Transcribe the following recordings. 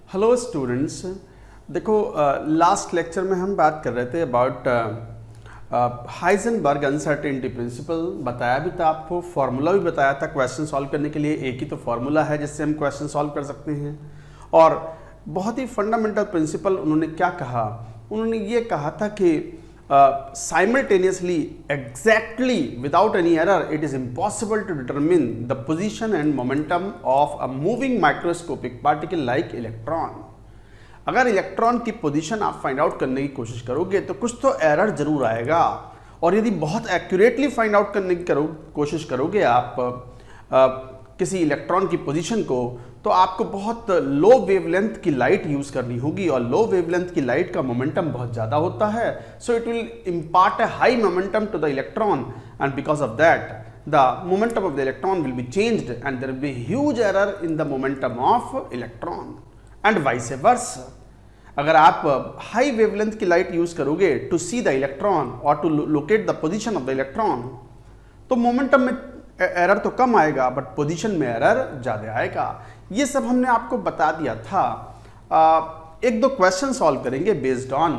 Hello students. देखो, last lecture में हम बात कर रहे थे अबाउट हाइजेनबर्ग अनसर्टेनिटी प्रिंसिपल। बताया भी था आपको, फॉर्मूला भी बताया था। क्वेश्चन सॉल्व करने के लिए एक ही तो फॉर्मूला है जिससे हम क्वेश्चन सॉल्व कर सकते हैं। और बहुत ही फंडामेंटल प्रिंसिपल उन्होंने क्या कहा, उन्होंने ये कहा था कि simultaneously, exactly without any error, it is impossible to determine the position and momentum of a moving microscopic particle like electron। अगर इलेक्ट्रॉन की पोजीशन आप फाइंड आउट करने की कोशिश करोगे तो कुछ तो एरर जरूर आएगा, और यदि बहुत एक्यूरेटली फाइंड आउट करने की कोशिश करोगे आप किसी इलेक्ट्रॉन की पोजीशन को, तो आपको बहुत लो वेवलेंथ की लाइट यूज करनी होगी, और लो वेवलेंथ की लाइट का मोमेंटम बहुत ज्यादा होता है। So it will impart a high momentum to the electron, and because of that the momentum of the electron will be changed and there will be huge error in the momentum of electron and vice versa. अगर आप high wavelength की light use करोगे to see the electron और to locate the position of the electron, तो momentum में error तो कम आएगा बट पोजीशन में एरर ज्यादा आएगा। ये सब हमने आपको बता दिया था। एक दो क्वेश्चन सॉल्व करेंगे based on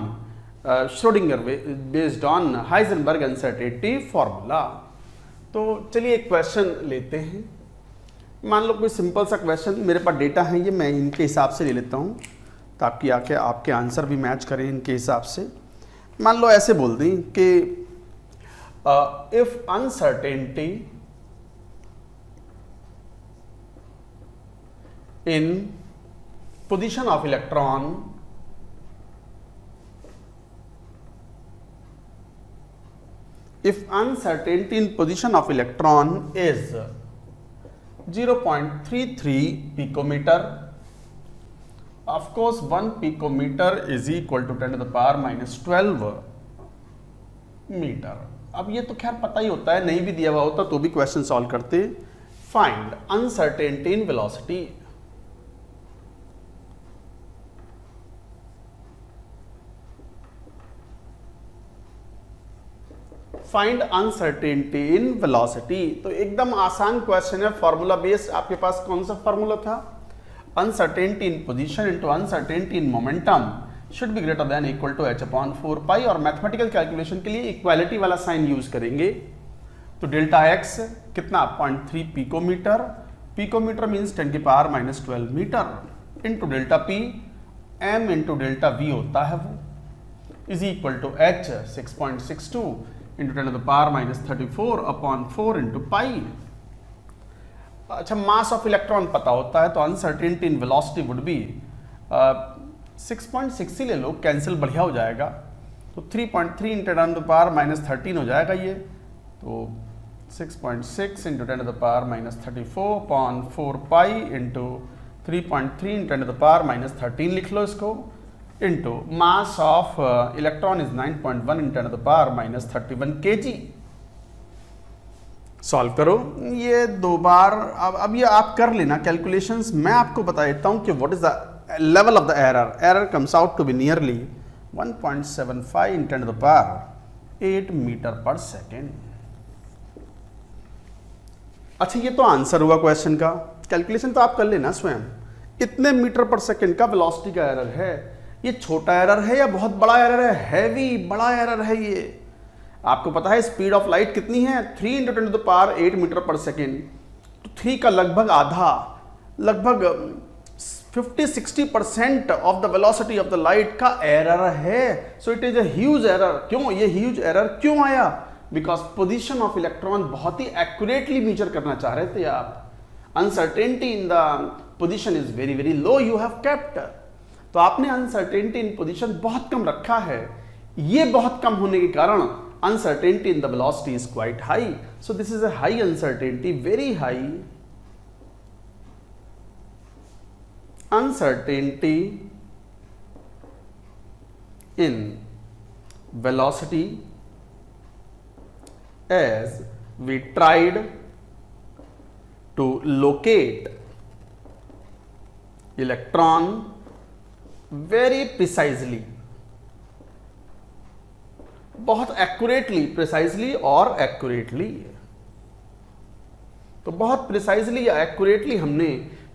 Schrodinger, based on Heisenberg uncertainty formula. तो चलिए एक क्वेश्चन लेते हैं। मान लो कोई सिंपल सा क्वेश्चन, मेरे पास डेटा है ये, मैं इनके हिसाब से ले लेता हूँ ताकि आपके आंसर भी मैच करें इनके हिसाब से। मान लो ऐसे बोल दें कि if uncertainty in position of electron if uncertainty in position of electron is 0.33 picometer, of course 1 picometer is equal to 10 to the power minus 12 metre. अब ये तो खैर पता ही होता है, नहीं भी दिया हुआ होता तो भी क्वेश्चन सॉल्व करते। Find uncertainty in velocity. Find uncertainty in velocity, तो एकदम आसान क्वेश्चन है, फॉर्मूला बेस्ड। आपके पास कौन सा फॉर्मूला था? Uncertainty in position into uncertainty in momentum should be greater than equal to h/4 और मैथमेटिकल कैलकुलेशन के लिए इक्वालिटी वाला साइन यूज करेंगे। तो डेल्टा x कितना? 0.3 पिकोमीटर। पिकोमीटर मीन्स 10 की power minus 12 metre into delta p, m into delta v होता है वो, is equal to h 6.62 into 10 to the power minus 34 upon 4 into pi. अच्छा, मास ऑफ इलेक्ट्रॉन पता होता है तो uncertainty in velocity would be 6.6 ही ले लो, कैंसिल बढ़िया हो जाएगा। तो 3.3 इंटू 10 to the power minus 13 हो जाएगा ये। तो 6.6 into 10 to the power minus 34 upon 4 pi into 3.3 इंटू 10 to the power minus 13 लिख लो इसको, into mass of electron is 9.1 into 10 to the power minus 31 kg। Solve करो ये दो बार। अब ये आप कर लेना कैलकुलेशंस। मैं आपको बता देता हूं कि what is the level of the error. Error comes out to be nearly 1.75 into 10 to the power 8 metre पर सेकेंड। अच्छा, ये तो आंसर हुआ क्वेश्चन का। कैलकुलेशन तो आप कर लेना स्वयं। इतने मीटर पर सेकेंड का वेलोसिटी का एरर है। ये छोटा एरर है या बहुत बड़ा एरर है? हैवी बड़ा एरर है ये। आपको पता है स्पीड ऑफ लाइट कितनी है? 3 into 10 to the power 8 metre पर सेकेंड। तो 3 का लगभग आधा, लगभग 50-60% of the velocity of the light का एरर है। So it is a huge error. क्यों ये ह्यूज एरर क्यों आया? बिकॉज पोजीशन ऑफ इलेक्ट्रॉन बहुत ही एक्यूरेटली मेजर करना चाह रहे थे आप। Uncertainty in the position is very very low you have kept. तो आपने अनसर्टेनिटी इन पोजीशन बहुत कम रखा है। ये बहुत कम होने के कारण uncertainty in the velocity is quite high. So this is a high uncertainty, very high uncertainty in velocity as we tried to locate electron very precisely, बहुत एक्यूरेटली, प्रिसाइजली और एक्यूरेटली। तो बहुत प्रिसाइजली या एक्यूरेटली हमने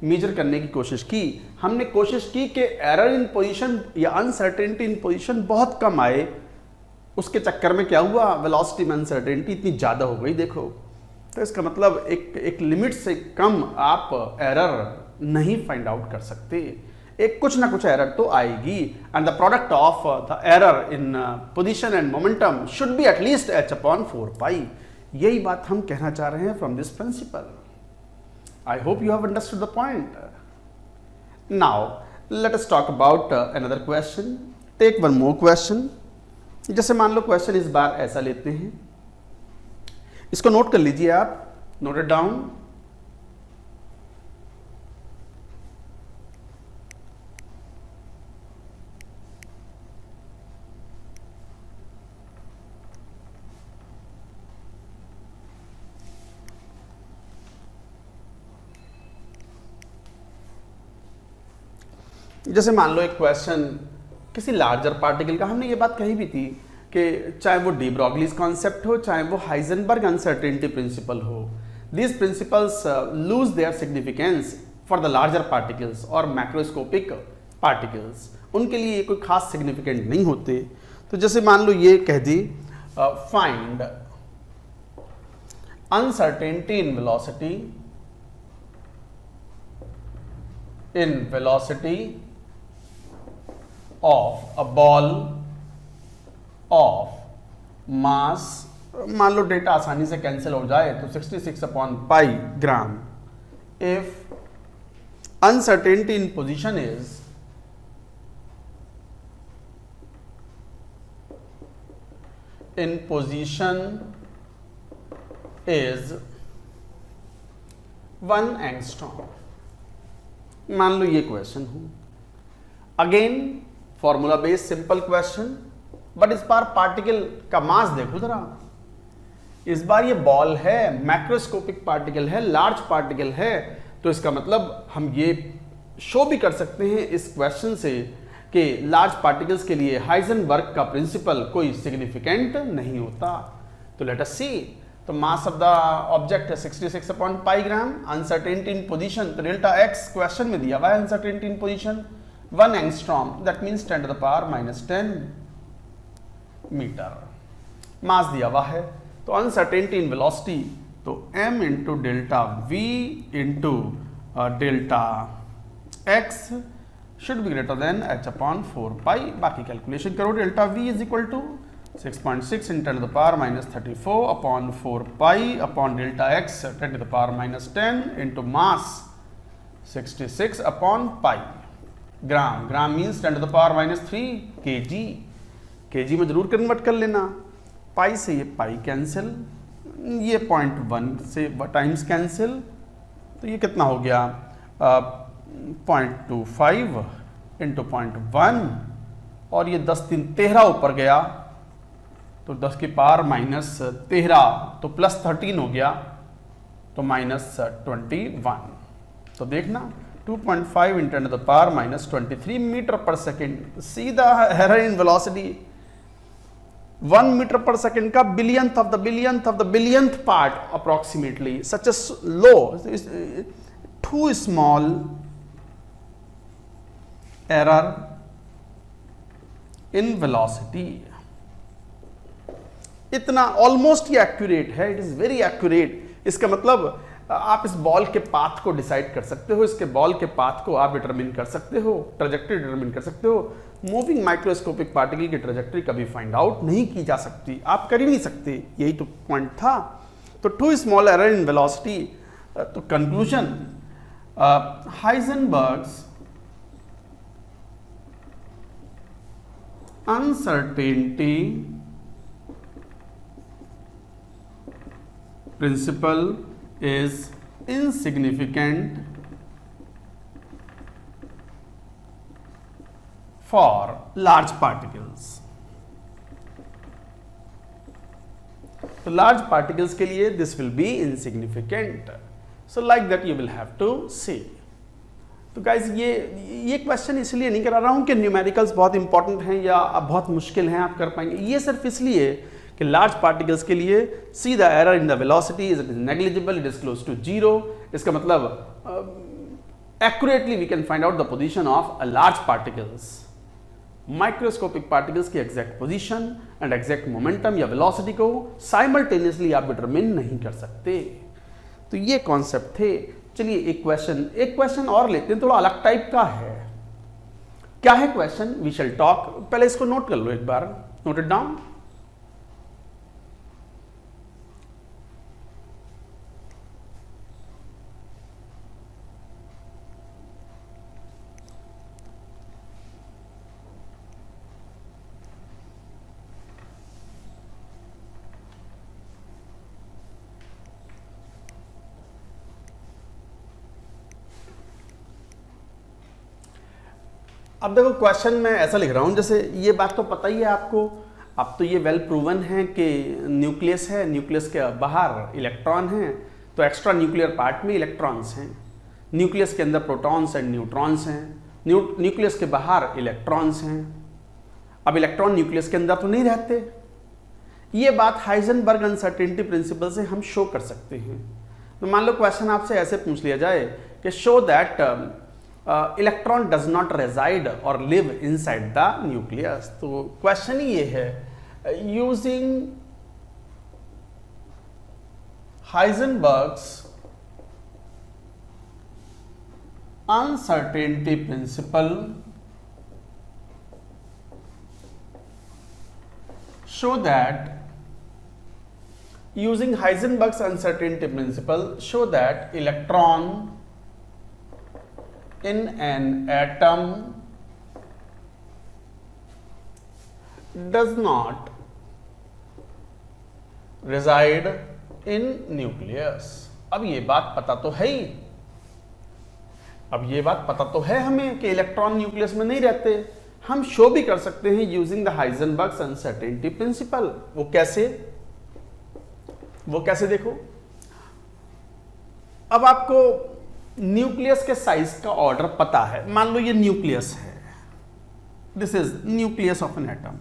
major करने की कोशिश की। हमने कोशिश की कि एरर इन पोजीशन या अनसर्टेनिटी इन पोजीशन बहुत कम आए, उसके चक्कर में क्या हुआ, वेलोसिटी में अनसर्टेनिटी इतनी ज़्यादा हो गई। देखो, तो इसका मतलब एक लिमिट से कम आप एरर नहीं फाइंड आउट कर सकते, एक कुछ ना कुछ एरर तो आएगी। And the product of the error in position and momentum should be at least h/4π। यही बात हम कहना चाह रहे हैं from this principle. I hope you have understood the point. Now let us talk about another question. Take one more question. जैसे मान लो question इस बार ऐसा लेते हैं, इसको नोट कर लीजिए आप, नोट इट डाउन। जैसे मान लो एक क्वेश्चन किसी लार्जर पार्टिकल का, हमने ये बात कही भी थी कि चाहे वो डी ब्रॉगलीज कॉन्सेप्ट हो, चाहे वो हाइजेनबर्ग अनसर्टेनिटी प्रिंसिपल हो, these principles lose their significance for the larger particles और मैक्रोस्कोपिक पार्टिकल्स। उनके लिए ये कोई खास सिग्निफिकेंट नहीं होते। तो जैसे मान लो ये कह दी, find uncertainty in velocity of a ball of mass, मान लो डेटा आसानी से कैंसिल हो जाए तो 66/π ग्राम, if uncertainty in position is is 1 angstrom। मान लो ये क्वेश्चन हो, again formula based simple question, but इस बार पार्टिकल का मास देखो जरा। इस बार ये बॉल है, मैक्रोस्कोपिक पार्टिकल है, लार्ज पार्टिकल है। तो इसका मतलब हम ये शो भी कर सकते हैं इस क्वेश्चन से कि लार्ज पार्टिकल्स के लिए हाइजेनबर्ग का प्रिंसिपल कोई सिग्निफिकेंट नहीं होता। तो लेट अस सी। तो मास ऑफ द ऑब्जेक्ट है 66/π ग्राम, अनसर्टेनिटी इन पोजीशन, तो डेल्टा एक्स क्वेश्चन में दिया हुआ है, uncertainty in position 1 angstrom, that means 10⁻⁻10 metre mass दिया हुआ है। तो अनसर्टेनिटी इन वेलोसिटी, तो m into delta v into delta x should be greater than h/4π। बाकी कैलकुलेशन करो। Delta v is equal to 6.6 × 10⁻34 upon 4π upon delta x 10⁻10 into mass 66/π gram. Gram means 10⁻³ kg। kg में जरूर convert कर लेना। पाई से ये pi cancel, ये 0.1 से टाइम्स कैंसिल, तो ये कितना हो गया 0.25 इंटू 0.1, और ये 10×3 ऊपर गया तो 10⁻⁻13 तो +13 हो गया, तो -21। तो देखना 2.5 × 10⁻23 मीटर पर सेकेंड। सीधा एरर इन वेलोसिटी 1 मीटर पर सेकेंड का billionth of the billionth part approximately. Such a low, too small error in velocity. इतना ऑलमोस्ट ये एक्यूरेट है, इट इज वेरी एक्यूरेट। इसका मतलब आप इस बॉल के पाथ को डिसाइड कर सकते हो, इसके बॉल के पाथ को आप डिटरमिन कर सकते हो, ट्रेजेक्टरी डिटरमिन कर सकते हो। मूविंग माइक्रोस्कोपिक पार्टिकल की ट्रेजेक्टरी कभी फाइंड आउट नहीं की जा सकती, आप कर ही नहीं सकते, यही तो पॉइंट था। तो too small error in velocity. तो conclusion, Heisenberg's uncertainty principle is insignificant for large particles। तो large particles के लिए this will be insignificant, so like that you will have to say। तो गाइज ये क्वेश्चन इसलिए नहीं करा रहा हूं कि न्यूमेरिकल्स बहुत इंपॉर्टेंट हैं या बहुत मुश्किल हैं आप कर पाएंगे, ये सिर्फ इसलिए कि लार्ज पार्टिकल्स के लिए see the error in the velocity is negligible, it is close to 0। इसका मतलब accurately we can find out the position of a large particles. Microscopic particles की exact position and exact momentum या velocity को simultaneously आप determine नहीं कर सकते। तो ये कॉन्सेप्ट थे। चलिए एक क्वेश्चन और लेते हैं, थोड़ा अलग टाइप का है। क्या है क्वेश्चन? We shall talk. पहले इसको नोट कर लो एक बार, नोट इट डाउन। अब देखो क्वेश्चन में ऐसा लिख रहा हूं, जैसे ये बात तो पता ही है आपको, अब तो ये वेल प्रूवन है कि न्यूक्लियस है, न्यूक्लियस के बाहर इलेक्ट्रॉन हैं, तो एक्स्ट्रा न्यूक्लियर पार्ट में इलेक्ट्रॉन्स हैं, न्यूक्लियस के अंदर प्रोटॉन्स एंड न्यूट्रॉन्स हैं, न्यूक्लियस के बाहर इलेक्ट्रॉन्स हैं। अब इलेक्ट्रॉन न्यूक्लियस के अंदर तो नहीं रहते। ये बात हाइजेनबर्ग अनसर्टेनिटी प्रिंसिपल से हम शो कर सकते हैं। तो मान लो क्वेश्चन आपसे ऐसे पूछ लिया जाए कि show that electron does not reside और लिव इनसाइड द न्यूक्लियस। तो क्वेश्चन ही ये है, using Heisenberg's uncertainty principle show that using Heisenberg's uncertainty principle show that electron in an atom does not reside in nucleus। अब ये बात पता तो है ही, अब ये बात पता तो है हमें कि इलेक्ट्रॉन न्यूक्लियस में नहीं रहते। हम शो भी कर सकते हैं यूजिंग द हाइजेनबर्ग्स अनसर्टेनिटी प्रिंसिपल। वो कैसे देखो, अब आपको न्यूक्लियस के साइज का ऑर्डर पता है। मान लो ये न्यूक्लियस है, this is nucleus of an atom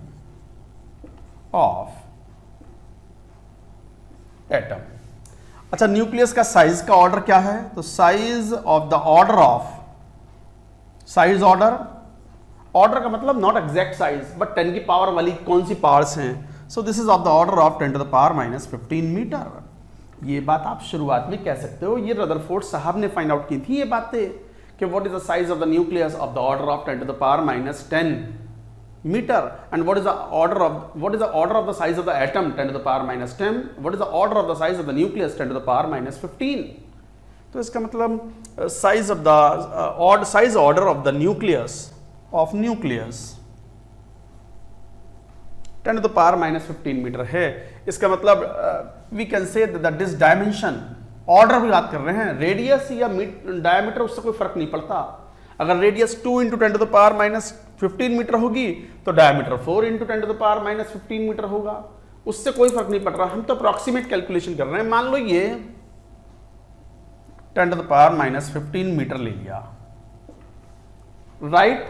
अच्छा, न्यूक्लियस का साइज का ऑर्डर क्या है? तो साइज ऑफ द ऑर्डर का मतलब नॉट एग्जैक्ट साइज बट 10 की पावर वाली कौन सी पावर्स हैं। So this is of the order of 10 to the power minus 15 metre. ये बात आप शुरुआत में कह सकते हो, ये रदरफोर्ड साहब ने फाइंड आउट की थी ये बातें कि what is the size of the nucleus of the order of 10 to the power minus 10 metre and what is the order of the size of the atom 10 to the power minus 10, what is the order of the size of the nucleus 10 to the power minus 15। तो इसका मतलब size of the size order of the nucleus 10 to the power minus 15 metre है। इसका मतलब we can say that this dimension, order भी बात कर रहे हैं, रेडियस या डायमीटर उससे कोई फर्क नहीं पड़ता। अगर radius 2 into 10 to the power minus 15 metre होगी तो diameter 4 into 10 to the power minus 15 metre होगा, उससे कोई फर्क नहीं पड़ रहा। हम तो अप्रॉक्सीमेट कैलकुलेशन कर रहे हैं। मान लो ये 10 to the power minus 15 metre ले लिया, राइट।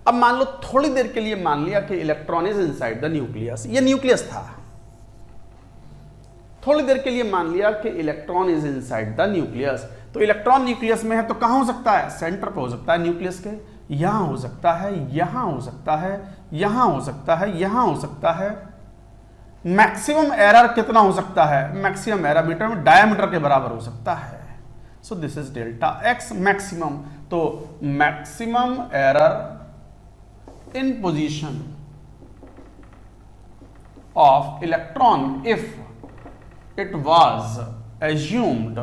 अब मान लो थोड़ी देर के लिए मान लिया कि electron is inside the nucleus, ये न्यूक्लियस था। थोड़ी देर के लिए मान लिया कि electron is inside the nucleus. तो इलेक्ट्रॉन न्यूक्लियस में है तो कहां हो सकता है? सेंटर पे हो सकता है न्यूक्लियस के, यहां हो सकता है, यहां हो सकता है, यहां हो सकता है, यहां हो सकता है। मैक्सिमम एरर कितना हो सकता है? मैक्सिमम एरर मीटर में डायमीटर के बराबर हो सकता है। So this is delta x maximum. तो maximum error in position of electron if it was assumed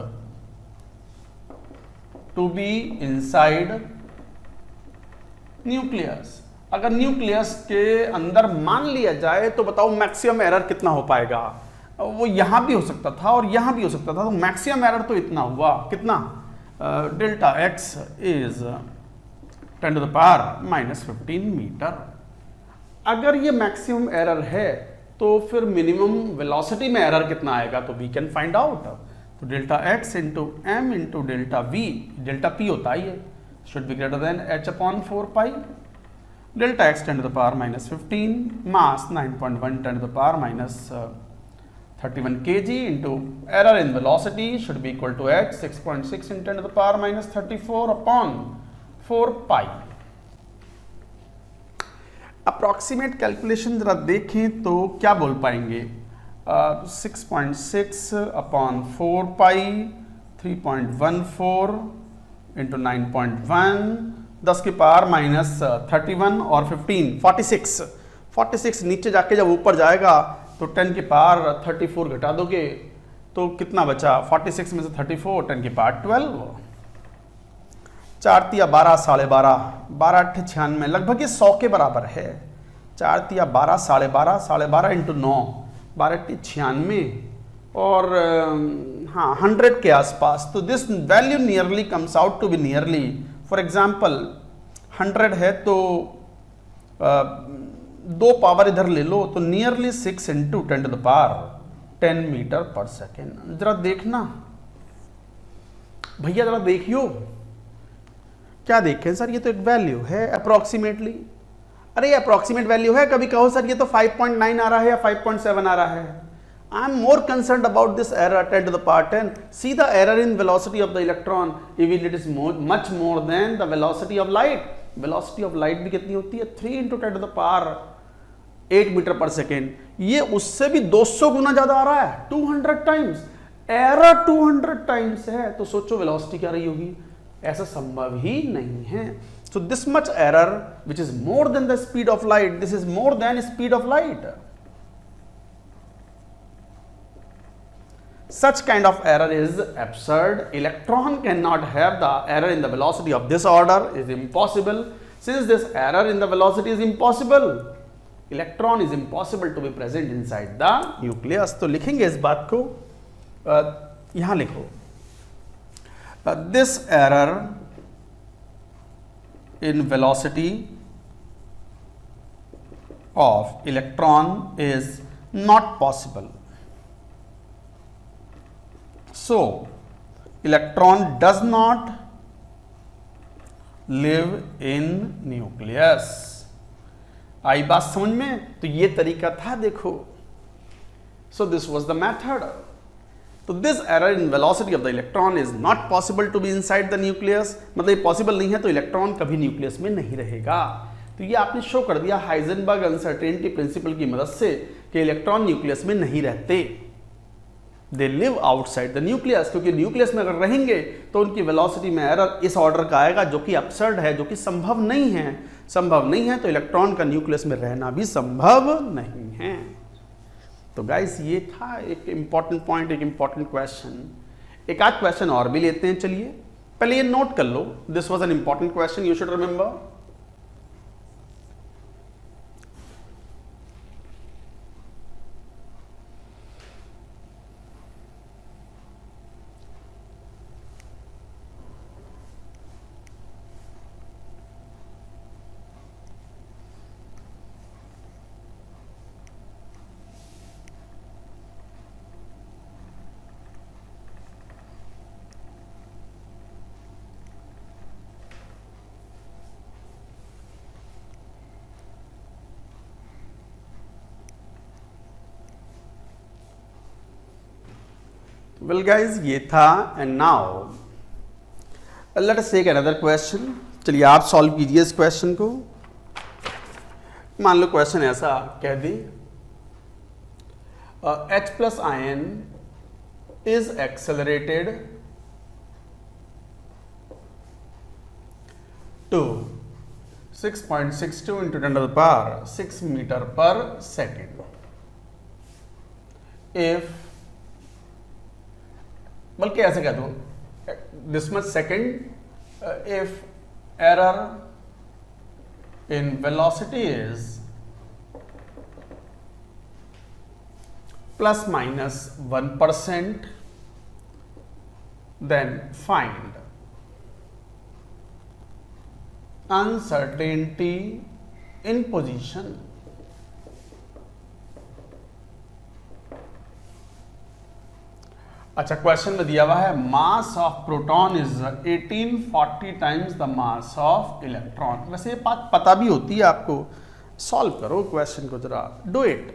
to be inside nucleus। अगर न्यूक्लियस के अंदर मान लिया जाए तो बताओ मैक्सिमम एरर कितना हो पाएगा? वो यहां भी हो सकता था और यहां भी हो सकता था, तो मैक्सिमम एरर तो इतना हुआ, कितना? Delta x is 10 to the power minus 15 metre. अगर ये मैक्सिमम एरर है तो फिर मिनिमम वेलोसिटी में एरर कितना आएगा? तो वी कैन फाइंड आउट। तो delta x into m into delta v, delta p होता ही है, should be greater than h upon 4 pi. डेल्टा एक्स 10 to the power minus 15, mass 9.1 10 to the power minus 31 kg into error in velocity should be equal to h 6.6 into 10 to the power minus 34 upon 4 pi. Approximate calculation जरा देखें तो क्या बोल पाएंगे? 6.6 upon 4 पाई 3.14 into 9.1 10 की power minus 31 और 15 46 नीचे जाके जब ऊपर जाएगा तो 10 की पावर 34 घटा दोगे तो कितना बचा? 46 में से 34 10 की पावर 12 4 तिया 12 12.5 12 8 96 लगभग ये 100 के बराबर है। 4 तिया 12 12.5 12.5 इंटू 9 12 8 96 और हाँ 100 के आसपास। तो this value nearly comes out to be nearly, for example 100 है तो 2 पावर इधर ले लो तो nearly 6 into 10 to the power 10 metre पर सेकेंड। जरा देखना भैया, जरा देखियो क्या देखें सर, ये तो एक वैल्यू है अप्रोक्सीमेटली। अरे ये अप्रोक्सीमेट वैल्यू है, कभी कहो सर ये तो 5.9 आ रहा है या 5.7 आ रहा है। I am more concern about this error 10 to the power 10। See the error in velocity of the electron even it is much more than the velocity of light. Velocity of light भी कितनी होती है? 3 into 10 to the power 8 metre पर second. ये उससे भी 200 गुना ज्यादा आ रहा है, 200 टाइम्स। एरर 200 टाइम्स है तो सोचो वेलोसिटी क्या रही होगी? ऐसा संभव ही नहीं है। So this much error which is more than the speed of light, this is more than speed of light. Such kind of error is absurd. Electron cannot have the error in the velocity of this order, is impossible. Since this error in the velocity is impossible, electron is impossible to be present inside the nucleus. तो लिखेंगे इस बात को, यहां लिखो, this error in velocity of electron is not possible. So electron does not live in nucleus. आई बात समझ में? तो ये तरीका था, देखो। So this was the method. तो this error in velocity of the electron is not possible to be inside the nucleus, मतलब ये पॉसिबल नहीं है तो इलेक्ट्रॉन कभी न्यूक्लियस में नहीं रहेगा। तो ये आपने शो कर दिया हाइजेनबर्ग अनसर्टेनिटी प्रिंसिपल की मदद से कि इलेक्ट्रॉन न्यूक्लियस में नहीं रहते, they live outside the nucleus. क्योंकि न्यूक्लियस में अगर रहेंगे तो उनकी वेलोसिटी में एरर इस ऑर्डर का आएगा जो कि absurd है, जो कि संभव नहीं है। संभव नहीं है तो इलेक्ट्रॉन का न्यूक्लियस में रहना भी संभव नहीं है। तो गाइस ये था एक इंपॉर्टेंट पॉइंट, एक इंपॉर्टेंट क्वेश्चन। एक आध क्वेश्चन और भी लेते हैं, चलिए। पहले ये नोट कर लो, this was an important question, you should remember. Well guys ये था, and now let us take another question. चलिए आप सॉल्व कीजिए इस क्वेश्चन को। मान लो क्वेश्चन ऐसा कह दी, H plus ion is accelerated to 6.62 into 10 to the power 6 metre पर सेकेंड। इफ, बल्कि ऐसे कह दो, this much second if error in velocity is plus minus 1%, then find uncertainty in position. अच्छा, क्वेश्चन में दिया हुआ है mass of proton is 1840 times the mass of electron. वैसे ये बात पता भी होती है आपको, सॉल्व करो क्वेश्चन को, जरा डू इट।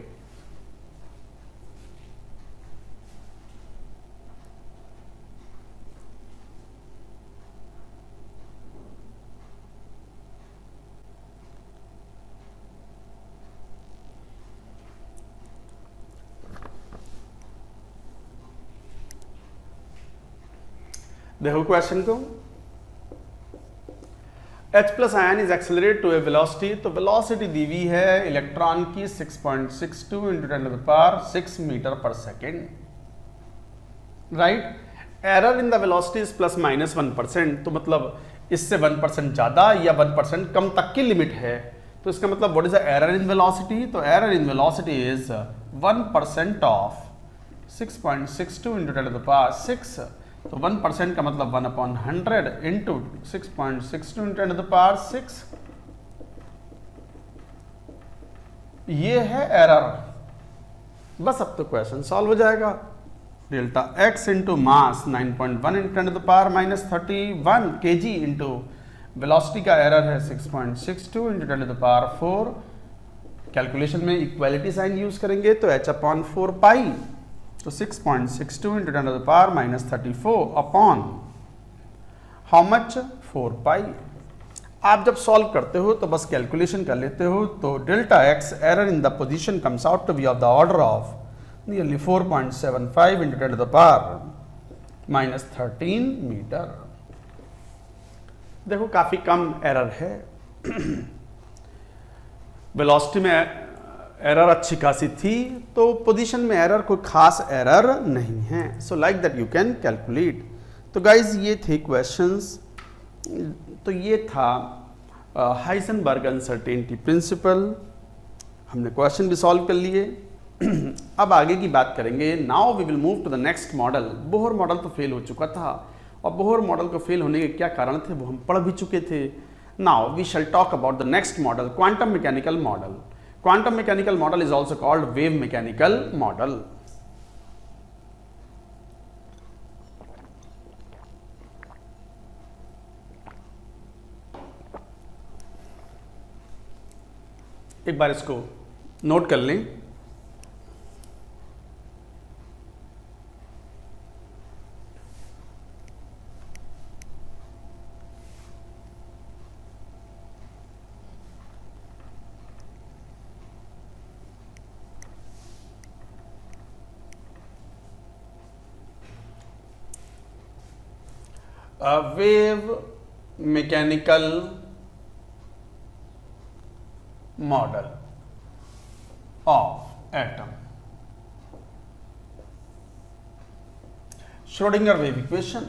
देखो क्वेश्चन को, H plus ion is accelerate to a velocity, तो वेलोसिटी दी हुई है इलेक्ट्रॉन की 6.62 इंटू 10⁻6 मीटर पर second, right. Error in the velocity is plus minus 1%, तो मतलब इससे 1% ज्यादा या 1% कम तक की लिमिट है, तो इसका मतलब what is the error in velocity, तो error in velocity is 1% of 6.62 into 10⁻6, तो 1% का मतलब 1/100 इंटू 6.62 इंटू 10⁻6, ये है एरर। बस अब तो क्वेश्चन सॉल्व हो जाएगा। Delta x into mass 9.1 into 10⁻31 kg into velocity का एरर है 6.62 इंटू 10⁻4। कैलकुलेशन में इक्वालिटी साइन यूज करेंगे तो h/4 पाई, तो 6.62 इंटू 10⁻34 अपॉन हाउ मच 4 पाई। आप जब सॉल्व करते हो तो बस कैलकुलेशन कर लेते हो, तो delta x error in the position comes out to be of the order of nearly 4.75 into 10⁻13 metre. देखो काफी कम एरर है। वेलोसिटी में एरर अच्छी खासी थी, तो पोजीशन में एरर कोई खास एरर नहीं है। So like that you can calculate. तो गाइज ये थे क्वेश्चंस, तो ये था हाइजेनबर्ग अनसर्टेनिटी प्रिंसिपल। हमने क्वेश्चन भी सॉल्व कर लिए। अब आगे की बात करेंगे। Now we will move to the next model. Bohr model तो फेल हो चुका था, और बोहर मॉडल को फेल होने के क्या कारण थे वो हम पढ़ भी चुके थे। Now we shall talk about the next model, quantum mechanical model. Quantum mechanical model is also called wave mechanical model. एक बार इसको नोट कर लें। Wave mechanical model of atom, Schrodinger wave equation.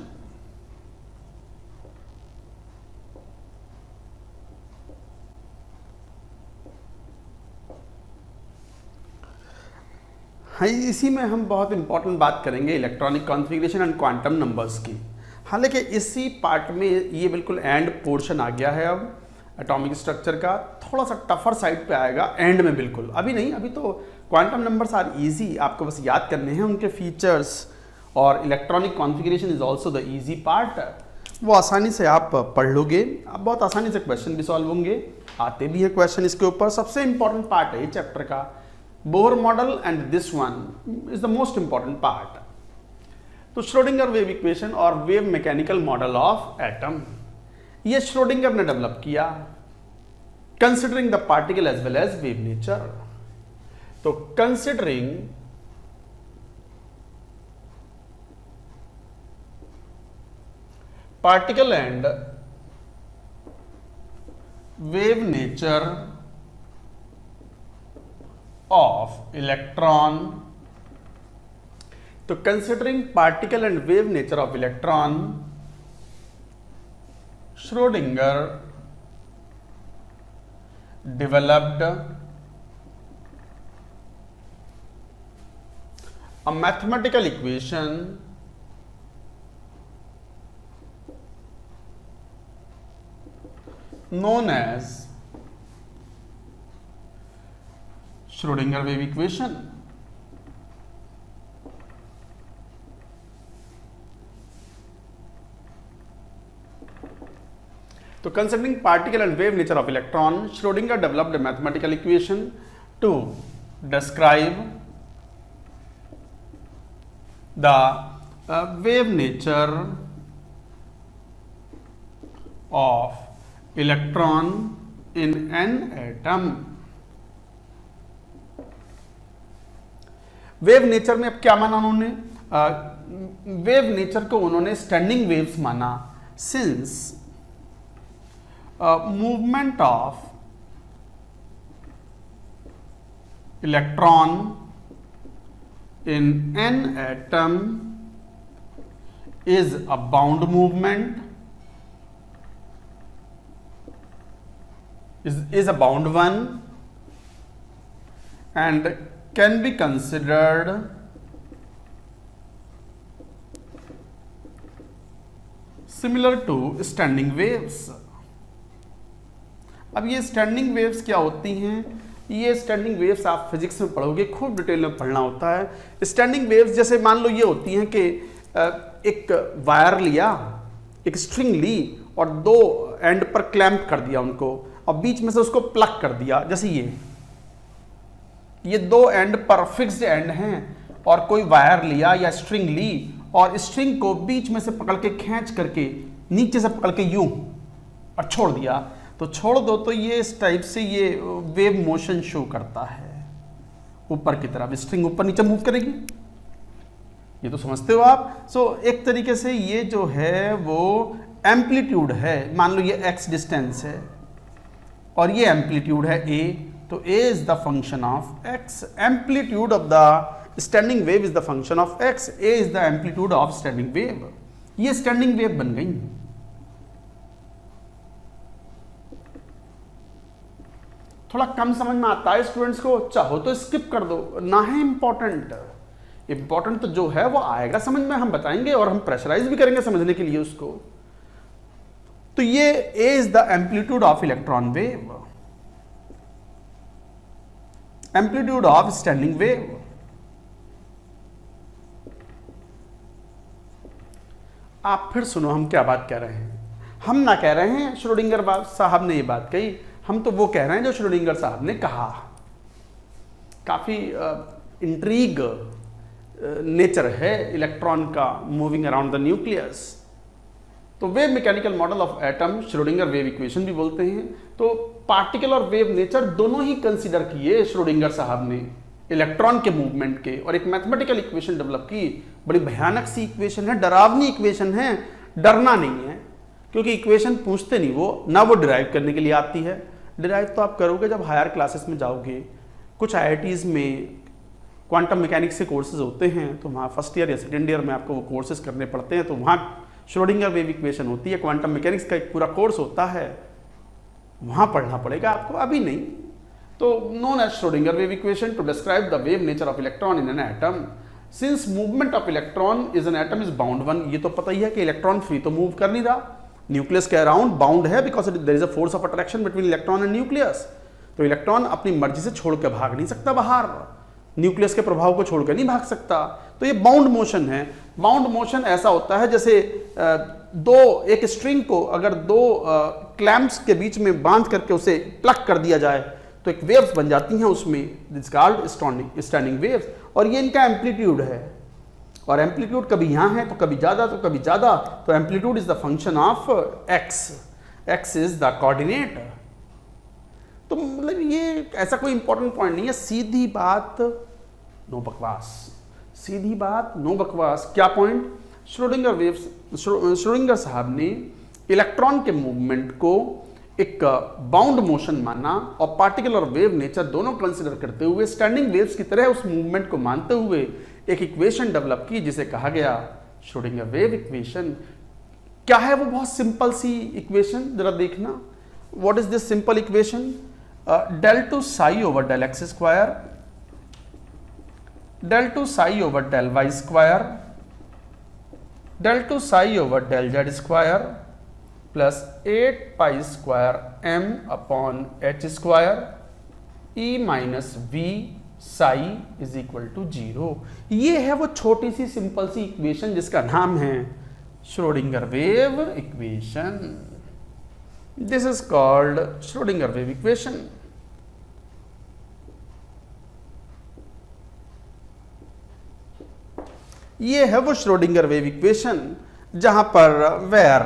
हाँ, इसी में हम बहुत इंपॉर्टेंट बात करेंगे electronic configuration and quantum numbers की। हालांकि इसी पार्ट में ये बिल्कुल एंड पोर्शन आ गया है। अब एटॉमिक स्ट्रक्चर का थोड़ा सा टफर साइड पे आएगा एंड में, बिल्कुल अभी नहीं। अभी तो क्वांटम नंबर्स आर इजी, आपको बस याद करने हैं उनके फीचर्स, और electronic configuration is also the easy part. वो आसानी से आप पढ़ लोगे, अब बहुत आसानी से क्वेश्चन भी सॉल्व होंगे, आते भी है क्वेश्चन इसके ऊपर। सबसे इंपॉर्टेंट पार्ट है चैप्टर का Bohr model, and this one is the most important part. तो श्रोडिंगर वेव इक्वेशन और wave mechanical model of atom, ये श्रोडिंगर ने डेवलप किया, considering the particle as well as wave nature. तो considering particle and wave nature of electron, तो considering particle and wave nature of electron, Schrodinger developed a mathematical equation known as Schrödinger wave equation. तो considering particle and wave nature of electron, Schrödinger developed a mathematical equation to describe the wave nature of electron in an atom. Wave nature में अब क्या माना उन्होंने, wave nature को उन्होंने standing waves माना, since movement of electron in an atom is a bound movement, is a bound one, and can be considered similar to standing waves. अब ये स्टैंडिंग वेव्स क्या होती हैं? ये स्टैंडिंग वेव्स आप फिजिक्स में पढ़ोगे, खूब डिटेल में पढ़ना होता है। स्टैंडिंग वेव्स जैसे मान लो ये होती हैं कि एक वायर लिया, एक स्ट्रिंग ली और दो एंड पर क्लैंप कर दिया उनको और बीच में से उसको प्लग कर दिया। जैसे ये दो एंड पर फिक्स्ड एंड हैं और कोई वायर लिया या स्ट्रिंग ली और स्ट्रिंग को बीच में से पकड़ के खींच करके नीचे से पकड़ के यूं और छोड़ दिया, तो छोड़ दो तो ये इस टाइप से ये वेव मोशन शो करता है ऊपर की तरफ। स्ट्रिंग ऊपर नीचे मूव करेगी, ये तो समझते हो आप। सो एक तरीके से ये जो है वो एम्पलीट्यूड है, मान लो ये x डिस्टेंस है और ये एम्पलीट्यूड है a, तो a is the function of x, amplitude of the standing wave is the function of x, a is the amplitude of standing wave. ये स्टैंडिंग वेव बन गई। थोड़ा कम समझ में आता है स्टूडेंट्स को, चाहो तो स्किप कर दो, ना है इंपॉर्टेंट। इंपॉर्टेंट तो जो है वो आएगा समझ में, हम बताएंगे और हम प्रेशराइज भी करेंगे समझने के लिए उसको। तो ये A is the amplitude of electron wave, amplitude of standing wave. आप फिर सुनो हम क्या बात कह रहे हैं। हम ना कह रहे हैं श्रोडिंगर साहब ने ये बात कही, हम तो वो कह रहे हैं जो श्रोडिंगर साहब ने कहा। काफी इंट्रीग नेचर है इलेक्ट्रॉन का मूविंग अराउंड द न्यूक्लियस। तो wave mechanical model of atom Schrodinger wave equation भी बोलते हैं। तो पार्टिकल और वेव नेचर दोनों ही कंसीडर किए श्रोडिंगर साहब ने इलेक्ट्रॉन के मूवमेंट के, और एक मैथमेटिकल इक्वेशन डेवलप की। बड़ी भयानक सी इक्वेशन है, डरावनी इक्वेशन है। डरना नहीं है क्योंकि इक्वेशन पूछते नहीं वो, ना वो डिराइव करने के लिए आती है। डिराइव तो आप करोगे जब हायर क्लासेस में जाओगे। कुछ आईआईटीज में क्वांटम मैकेनिक्स के कोर्सेज होते हैं, तो वहाँ फर्स्ट ईयर या सेकेंड ईयर में आपको वो कोर्सेज करने पड़ते हैं, तो वहाँ श्रोडिंगर वेव इक्वेशन होती है। क्वांटम मैकेनिक्स का एक पूरा कोर्स होता है, वहाँ पढ़ना पड़ेगा आपको, अभी नहीं। तो known as Schrodinger wave equation to describe the wave nature of electron in an atom, since movement of electron is an atom is bound one. ये तो पता ही है कि इलेक्ट्रॉन फ्री तो मूव कर नहीं रहा, न्यूक्लियस के अराउंड बाउंड है because there is a force of attraction between electron and nucleus. तो इलेक्ट्रॉन अपनी मर्जी से छोड़ के भाग नहीं सकता बाहर, न्यूक्लियस के प्रभाव को छोड़कर नहीं भाग सकता। तो ये बाउंड मोशन है। बाउंड मोशन ऐसा होता है जैसे एक स्ट्रिंग को अगर दो क्लैंप्स के बीच में बांध करके उसे प्लग कर दिया जाए तो एक वेव्स बन जाती हैं उसमें, इट्स कॉल्ड स्टैंडिंग वेव्स। और ये इनका एम्पलीट्यूड है, और एम्पलीट्यूड कभी यहाँ है तो कभी ज़्यादा तो कभी ज़्यादा। तो amplitude is the function of x is the coordinate. तो मतलब ये ऐसा कोई इंपॉर्टेंट पॉइंट नहीं है, सीधी बात नो बकवास, सीधी बात नो बकवास। क्या पॉइंट? श्रोडिंगर साहब ने इलेक्ट्रॉन के मूवमेंट को एक बाउंड मोशन माना और पार्टिकल और वेव नेचर दोनों कंसिडर करते हुए स्टैंडिंग वेव्स की तरह उस मूवमेंट को मानते हुए एक इक्वेशन डेवलप की जिसे कहा गया श्रोडिंगर वेव इक्वेशन। क्या है वो? बहुत सिंपल सी इक्वेशन, जरा देखना। What is this simple equation? del 2 psi over del x square, del 2 psi over del y square, del 2 psi over del z square plus 8 pi square m upon h square e minus v psi is equal to 0। ये है वो छोटी सी simple सी equation जिसका नाम है Schrodinger wave equation. This is called Schrodinger wave equation। ये है वो श्रोडिंगर वेव इक्वेशन जहां पर वेयर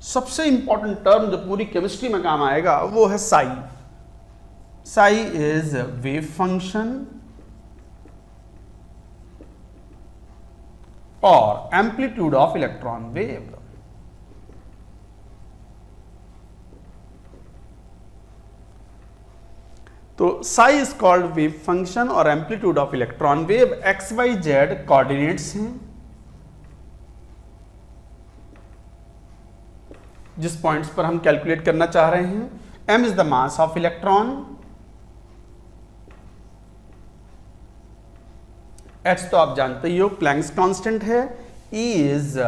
सबसे इंपॉर्टेंट टर्म जो पूरी केमिस्ट्री में काम आएगा वो है psi. Psi is wave function और एम्पलीट्यूड ऑफ इलेक्ट्रॉन वेव। तो psi is called wave function और amplitude of electron wave x y z coordinates हैं। जिस पॉइंट्स पर हम कैलकुलेट करना चाह रहे हैं, m is the mass of electron, h तो आप जानते ही हो प्लैंक्स कांस्टेंट है, E is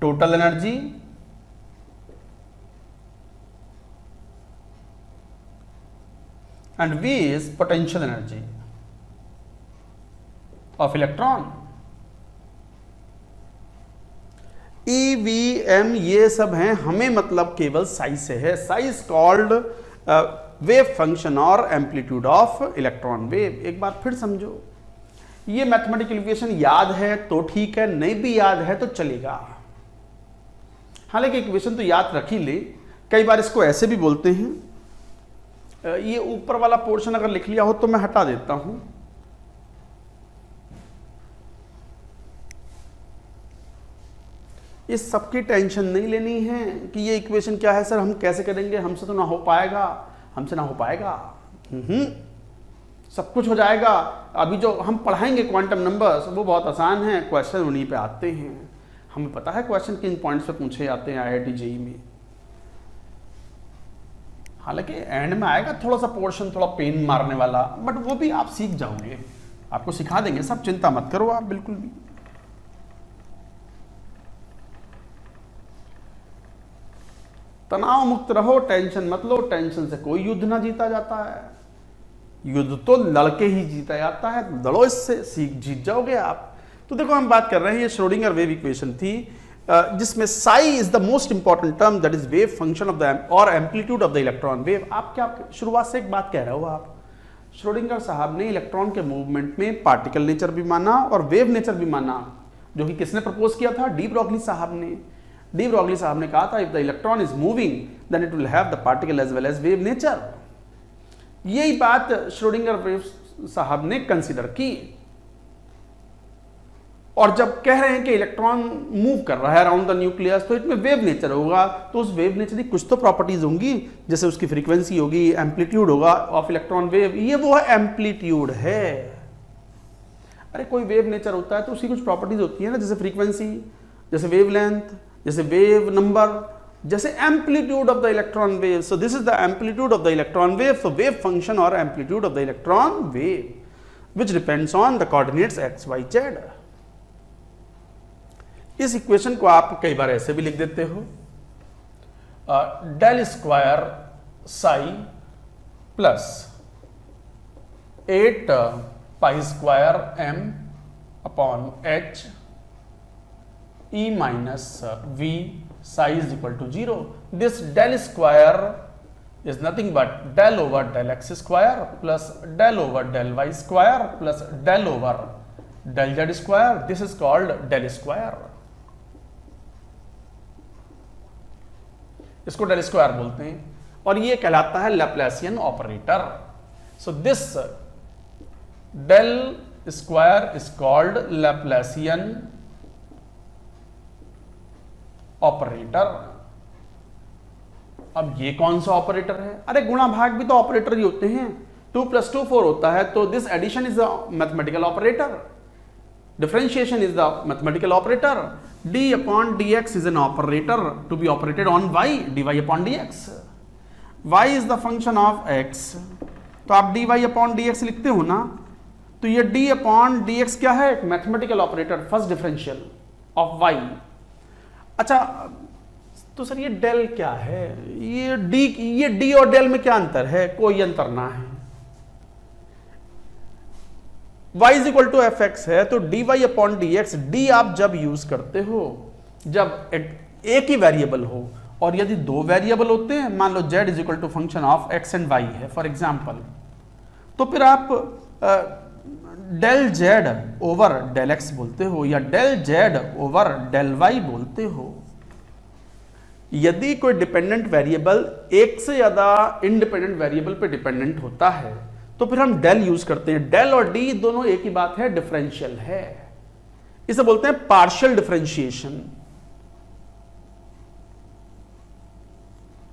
total energy, and V is potential energy of electron. E V M ये सब हैं, हमें मतलब केवल साई से है। Psi is called wave function और एम्पलीट्यूड ऑफ इलेक्ट्रॉन वेव। एक बार फिर समझो, ये मैथमेटिकल इक्वेशन याद है तो ठीक है, नहीं भी याद है तो चलेगा। हालांकि इक्वेशन तो याद रख ही ले, कई बार इसको ऐसे भी बोलते हैं। ये ऊपर वाला पोर्शन अगर लिख लिया हो तो मैं हटा देता हूं। इस सबकी टेंशन नहीं लेनी है कि ये इक्वेशन क्या है सर, हम कैसे करेंगे, हमसे तो ना हो पाएगा, हमसे ना हो पाएगा। सब कुछ हो जाएगा। अभी जो हम पढ़ाएंगे क्वांटम नंबर्स वो बहुत आसान है, क्वेश्चन उन्हीं पे आते हैं। हमें पता है क्वेश्चन किन पॉइंट्स पे पूछे जाते हैं IIT JEE में। हालांकि एंड में आएगा थोड़ा सा पोर्शन थोड़ा पेन मारने वाला, बट वो भी आप सीख जाओगे, आपको सिखा देंगे सब, चिंता मत करो आप बिल्कुल भी। तनाव मुक्त रहो, टेंशन मत लो। टेंशन से कोई युद्ध ना जीता जाता है, युद्ध तो लड़के ही जीता जाता है। लड़ो इससे, जीत जाओगे आप। तो देखो हम बात कर रहे हैं, ये श्रोडिंगर वेव इक्वेशन थी जिसमें psi is the most important term, that is wave function of the और amplitude of the electron wave. आप क्या शुरुआत से एक बात कह रहे हो आप, श्रोडिंगर साहब ने इलेक्ट्रॉन के मूवमेंट में पार्टिकल नेचर भी माना और वेव नेचर भी माना, जो कि किसने प्रपोज किया था, डी ब्रॉगली साहब ने। डी ब्रॉगली साहब ने कहा था if the electron is moving then it will have the particle as well as wave nature. यही बात श्रोडिंगर वेव साहब ने कंसीडर की। और जब कह रहे हैं कि इलेक्ट्रॉन मूव कर रहा है अराउंड द न्यूक्लियस, तो इसमें वेव नेचर होगा, तो उस वेव नेचर की कुछ तो प्रॉपर्टीज होंगी, जैसे उसकी फ्रीक्वेंसी होगी, एम्पलीट्यूड होगा ऑफ इलेक्ट्रॉन वेव। ये वो है एम्पलीट्यूड है। अरे कोई वेव नेचर होता है तो उसकी कुछ प्रॉपर्टीज होती है ना, जैसे फ्रीक्वेंसी, जैसे वेवलेंथ, जैसे वेव नंबर, जैसे amplitude of the electron wave. So this is the amplitude of the electron wave. So wave function और amplitude of the electron wave which depends on the coordinates x y z. इस equation को आप कई बार ऐसे भी लिख देते हो, del square psi plus 8 pi square m अपॉन h e minus v psi is equal to 0. This del square is nothing but del over del x square plus del over del y square plus del over del z square. This is called del square. इसको del square बोलते हैं और ये कहलाता है Laplacian operator. So this del square is called Laplacian operator. अब ये कौन सा ऑपरेटर है? अरे गुणा भाग भी तो ऑपरेटर ही होते हैं। 2 + 2 4 होता है, तो this addition is the mathematical operator, differentiation is the mathematical operator, d upon dx is an operator to be operated on y, dy upon dx. y is the function of x, तो आप dy upon dx लिखते हो ना, तो ये d upon dx क्या है? Mathematical operator, first differential of y। अच्छा तो सर ये डेल क्या है? ये d और डेल में क्या अंतर है? कोई अंतर ना है। y is equal to f x है, तो dy अपॉन dx, d आप जब यूज करते हो जब एक ही वेरिएबल हो, और यदि दो वेरिएबल होते हैं, मान लो z is equal to function of x and y है फॉर एग्जांपल, तो फिर आप del z over del x बोलते हो या del z over del y बोलते हो। यदि कोई डिपेंडेंट वेरिएबल एक से ज्यादा इंडिपेंडेंट वेरिएबल पे डिपेंडेंट होता है तो फिर हम डेल यूज करते हैं। डेल और डी दोनों एक ही बात है, डिफरेंशियल है। इसे बोलते हैं पार्शियल डिफरेंशिएशन।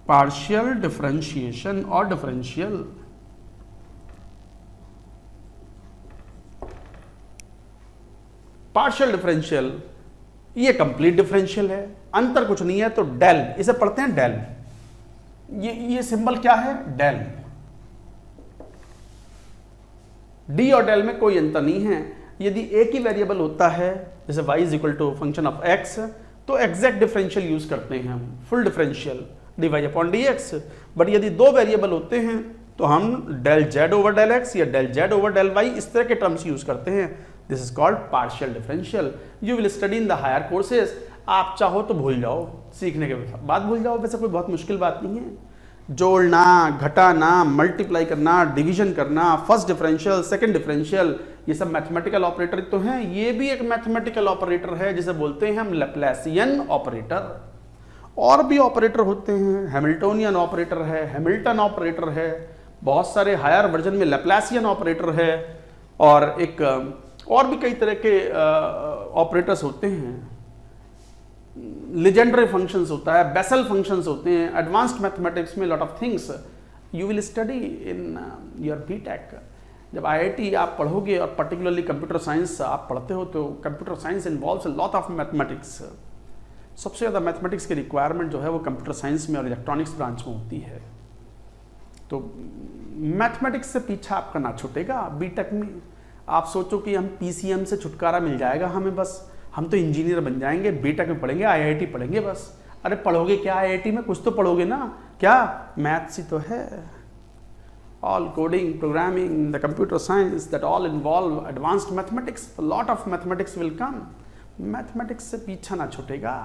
पार्शियल डिफरेंशिएशन और डिफरेंशियल। पार्शियल डिफरेंशियल ये कंप्लीट डिफरेंशियल है, अंतर कुछ नहीं है। तो डेल, इसे पढ़ते हैं डेल। ये सिंबल क्या है? डेल। डी और डेल में कोई अंतर नहीं है। यदि एक ही वेरिएबल होता है, जैसे y is equal to function of x, तो एग्जैक्ट डिफरेंशियल यूज करते हैं हम, full differential dy upon dx। But यदि दो वेरिएबल होते हैं तो हम del z over del x या del z over del y इस तरह के टर्म्स यूज करते हैं। This is called partial differential. You will study in the higher courses. आप चाहो तो भूल जाओ, सीखने के बाद भूल जाओ, वैसे कोई बहुत मुश्किल बात नहीं है। जोड़ना, घटाना, मल्टीप्लाई करना, डिवीजन करना, फर्स्ट डिफरेंशियल, सेकंड डिफरेंशियल, ये सब मैथमेटिकल ऑपरेटर तो हैं। ये भी एक मैथमेटिकल ऑपरेटर है जिसे बोलते हैं हम लैप्लासियन ऑपरेटर। और भी ऑपरेटर होते हैं, हैमिल्टोनियन ऑपरेटर है, हैमिल्टन ऑपरेटर है, बहुत सारे हायर वर्जन में लैप्लासियन ऑपरेटर है, और एक और भी कई तरह के ऑपरेटर्स होते हैं। लेजेंडरी फंक्शंस होता है, बेसल फंक्शंस होते हैं। एडवांस्ड मैथमेटिक्स में lot of things you will study in your BTech. जब आईआईटी आप पढ़ोगे और पर्टिकुलरली कंप्यूटर साइंस आप पढ़ते हो तो computer science involves a lot of mathematics. सबसे ज़्यादा मैथमेटिक्स की रिक्वायरमेंट जो है वो कंप्यूटर साइंस में और इलेक्ट्रॉनिक्स ब्रांच में होती है। तो मैथमेटिक्स से पीछा आपका ना छूटेगा बीटेक में। आप सोचो कि हम पीसीएम से छुटकारा मिल जाएगा हमें, बस हम तो इंजीनियर बन जाएंगे, बीटेक में पढ़ेंगे, आईआईटी पढ़ेंगे बस। अरे पढ़ोगे क्या आईआईटी में? कुछ तो पढ़ोगे ना, क्या मैथ्स ही तो है। All coding, programming, the computer science, that all involve advanced mathematics, lot of mathematics will come. Mathematics से पीछा ना छूटेगा।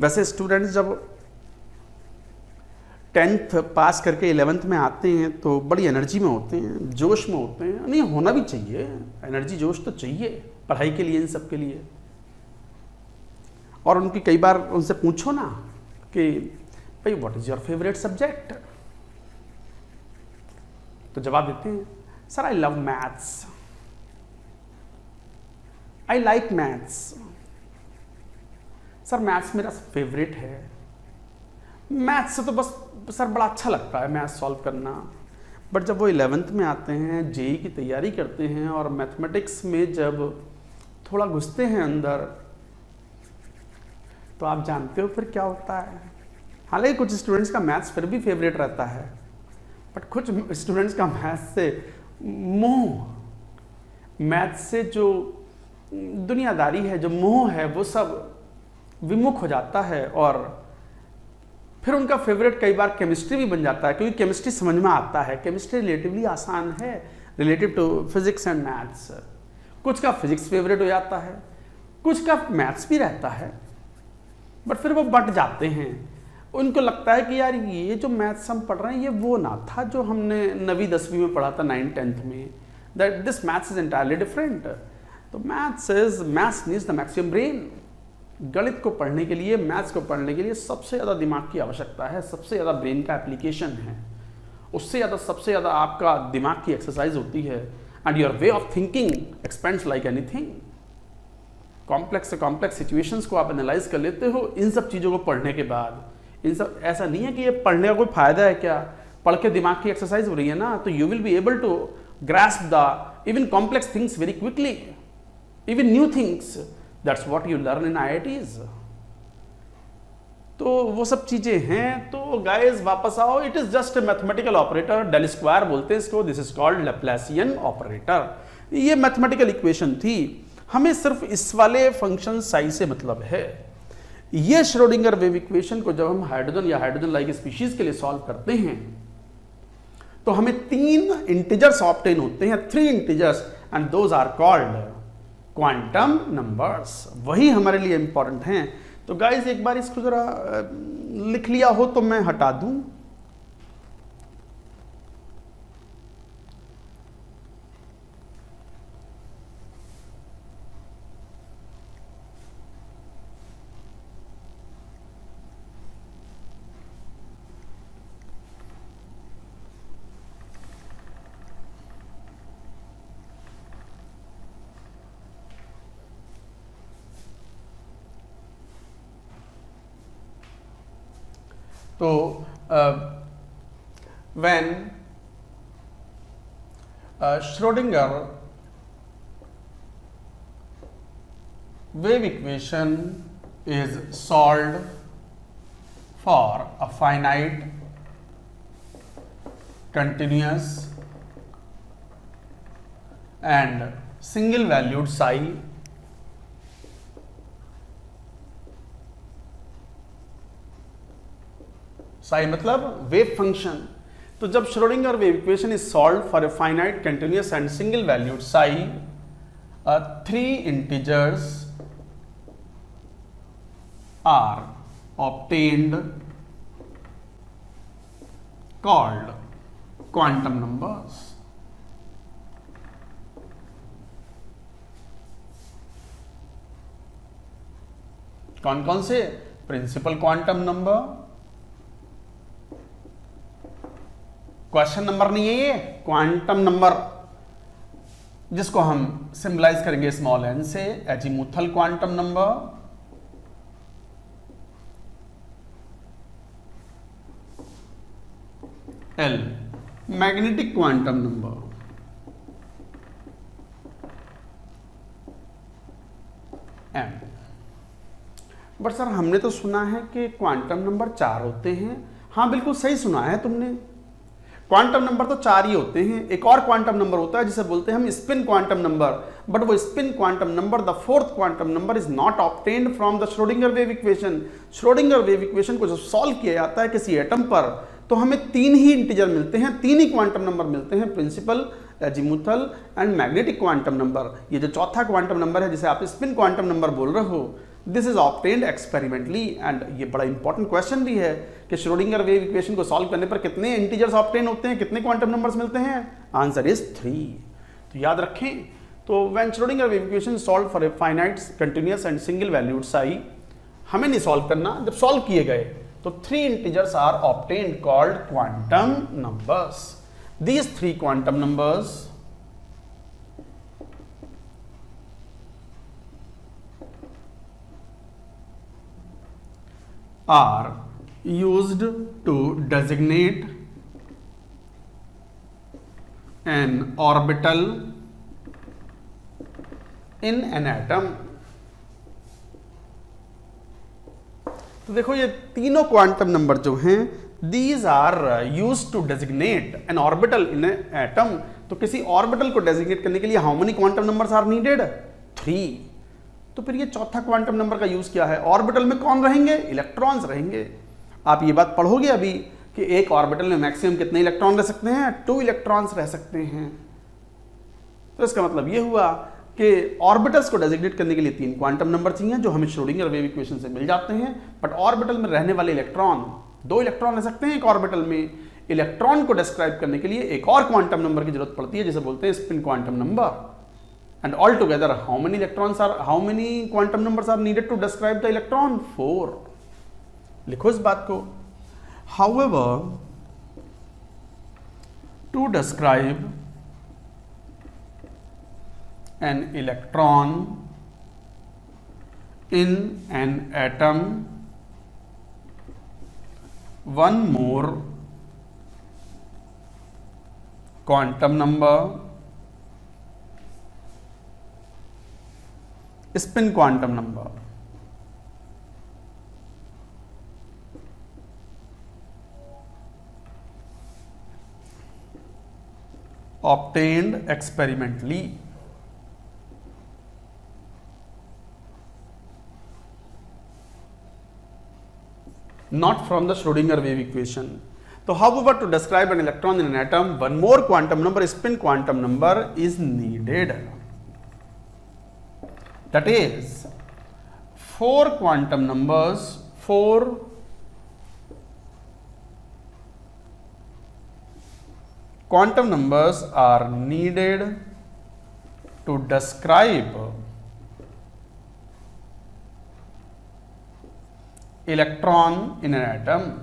वैसे स्टूडेंट्स जब 10th पास करके 11th में आते हैं तो बड़ी एनर्जी में होते हैं, जोश में होते हैं। नहीं, होना भी चाहिए, एनर्जी जोश तो चाहिए पढ़ाई के लिए, इन सब के लिए। और उनकी कई बार उनसे पूछो ना कि भाई what is your favourite subject, तो जवाब देते हैं sir I love maths, I like maths. Sir maths मेरा फेवरेट है, मैथ्स से तो बस सर बड़ा अच्छा लगता है मैथ्स सॉल्व करना। बट जब वो 11th में आते हैं, जेईई की तैयारी करते हैं और मैथमेटिक्स में जब थोड़ा घुसते हैं अंदर, तो आप जानते हो फिर क्या होता है। हालांकि कुछ स्टूडेंट्स का मैथ्स फिर भी फेवरेट रहता है, बट कुछ स्टूडेंट्स का मैथ्स से मोह, मैथ्स से जो दुनियादारी है, जो मोह है, वो सब विमुख हो जाता है। और फिर उनका फेवरेट कई बार केमिस्ट्री भी बन जाता है, क्योंकि केमिस्ट्री समझ में आता है। केमिस्ट्री रिलेटिवली आसान है relative to physics and maths. कुछ का फिजिक्स फेवरेट हो जाता है, कुछ का मैथ्स भी रहता है, बट फिर वो बट जाते हैं। उनको लगता है कि यार ये जो मैथ्स हम पढ़ रहे हैं ये वो ना था जो हमने 9वीं 10वीं में पढ़ा था, 9th 10th में। That this maths is entirely different. तो maths needs the maximum brain. गणित को पढ़ने के लिए, मैथ्स को पढ़ने के लिए सबसे ज़्यादा दिमाग की आवश्यकता है, सबसे ज़्यादा ब्रेन का एप्लीकेशन है, उससे ज़्यादा सबसे ज़्यादा आपका दिमाग की एक्सरसाइज होती है। And your way of thinking expends like anything. Complex से कॉम्प्लेक्स सिचुएशंस को आप एनालाइज कर लेते हो इन सब चीज़ों को पढ़ने के बाद। इन सब ऐसा नहीं है कि ये पढ़ने का कोई फायदा है क्या, पढ़ के दिमाग की एक्सरसाइज हो रही है ना, तो you will be able to grasp the even complex things very quickly, even new things. That's what you learn in IITs. तो वो सब चीजें हैं। तो गाइस वापस आओ, it is just a mathematical operator, del square बोलते हैं इसको। This is called Laplacian operator. ये मैथमेटिकल इक्वेशन थी, हमें सिर्फ इस वाले फंक्शन साई से मतलब है। ये श्रोडिंगर वेव इक्वेशन को जब हम हाइड्रोजन या हाइड्रोजन लाइक स्पीशीज के लिए सॉल्व करते हैं तो हमें 3 इंटीजर्स ऑब्टेन होते हैं, 3 integers, and those are called quantum numbers. वही हमारे लिए इंपॉर्टेंट हैं। तो गाइस एक बार इसको जरा लिख लिया हो तो मैं हटा दूं। तो when Schrödinger wave equation is solved for a finite, continuous and single valued psi, psi मतलब वेव फंक्शन। तो जब Schrodinger wave equation is solve for a finite, continuous and single valued psi, three integers are obtained called quantum numbers. कौन कौन से? Principal quantum number, question number नहीं है ये, quantum number, जिसको हम सिंबलाइज करेंगे स्मॉल एन से, azimuthal quantum number, l magnetic quantum number, m. But sir हमने तो सुना है कि क्वांटम नंबर 4 होते हैं। हाँ बिल्कुल सही सुना है तुमने, क्वांटम नंबर तो 4 ही होते हैं। एक और क्वांटम नंबर होता है जिसे बोलते हैं हम स्पिन क्वांटम नंबर, बट वो spin quantum number, the fourth quantum number, is not obtained from the Schrodinger wave equation. Schrodinger wave equation को जब सॉल्व किया जाता है किसी एटम पर, तो हमें 3 ही इंटीजर मिलते हैं, 3 ही क्वांटम नंबर मिलते हैं, principal, azimuthal and magnetic quantum number. ये जो चौथा क्वांटम नंबर है जिसे आप स्पिन क्वांटम नंबर बोल रहे हो, this is obtained experimentally. And ये बड़ा इंपॉर्टेंट क्वेश्चन भी है कि श्रोडिंगर वेव इक्वेशन को सॉल्व करने पर कितने इंटीजर्स ऑब्टेन होते हैं, कितने क्वांटम नंबर्स मिलते हैं? Answer is 3। तो याद रखें, तो when Schrodinger wave equation solve for a finite, continuous and single valued psi, हमें नहीं सॉल्व करना, जब सॉल्व किए गए तो 3 integers are obtained called quantum numbers. These 3 quantum numbers are used to designate an orbital in an atom। तो देखो ये तीनों क्वांटम नंबर जो हैं, these are used to designate an orbital in an atom। तो किसी ऑर्बिटल को designate करने के लिए how many quantum numbers are needed? 3। तो फिर ये चौथा क्वांटम नंबर का यूज क्या है? ऑर्बिटल में कौन रहेंगे? इलेक्ट्रॉन्स रहेंगे। आप ये बात पढ़ोगे अभी कि एक ऑर्बिटल में मैक्सिमम कितने इलेक्ट्रॉन रह सकते हैं? 2 इलेक्ट्रॉन्स रह सकते हैं। तो इसका मतलब ये हुआ कि ऑर्बिटल्स को डेजिग्नेट करने के लिए 3 क्वांटम नंबर चाहिए, जो हमें श्रोडिंगर वेव इक्वेशन से मिल जाते हैं। बट ऑर्बिटल में रहने वाले इलेक्ट्रॉन, 2 इलेक्ट्रॉन रह सकते हैं एक ऑर्बिटल में। इलेक्ट्रॉन को डिस्क्राइब करने के लिए एक और क्वांटम नंबर की जरूरत पड़ती है, जिसे बोलते हैं spin quantum number. And altogether, how many quantum numbers are needed to describe the electron? 4. लिखो इस बात को। However, to describe an electron in an atom, one more quantum number, spin quantum number, obtained experimentally। not from the Schrödinger wave equation। तो however, to describe an electron in an atom, one more quantum number, spin quantum number, is needed। That is 4 quantum numbers, 4 quantum numbers are needed to describe electron in an atom।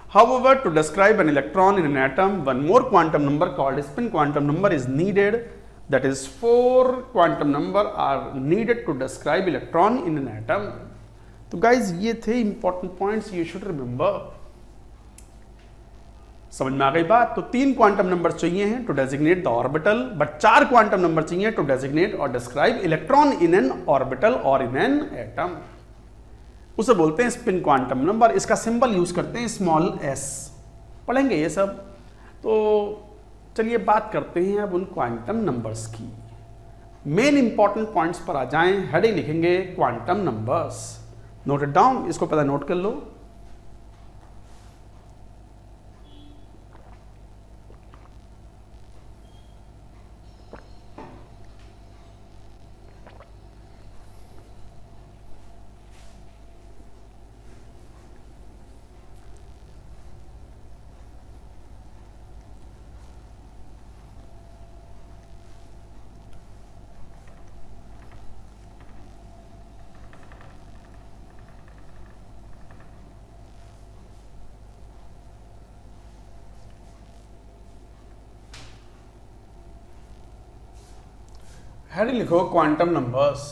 However, to describe an electron in an atom, one more quantum number called spin quantum number is needed। that is 4 quantum number are needed to describe electron in an atom. तो guys ये थे important points you should remember. समझ में आ गई बात? तो 3 quantum number चाहिए हैं to designate the orbital, but 4 quantum number चाहिए टू डेजिग्नेट और describe electron in an orbital और इन एन एटम. उसे बोलते हैं स्पिन क्वांटम नंबर. इसका सिंबल यूज करते हैं स्मॉल s. पढ़ेंगे ये सब. तो चलिए बात करते हैं अब उन क्वांटम नंबर्स की. मेन इंपॉर्टेंट पॉइंट्स पर आ जाएं. हेडिंग लिखेंगे quantum numbers. Note it down. इसको पहले नोट कर लो. हेडिंग लिखो quantum numbers.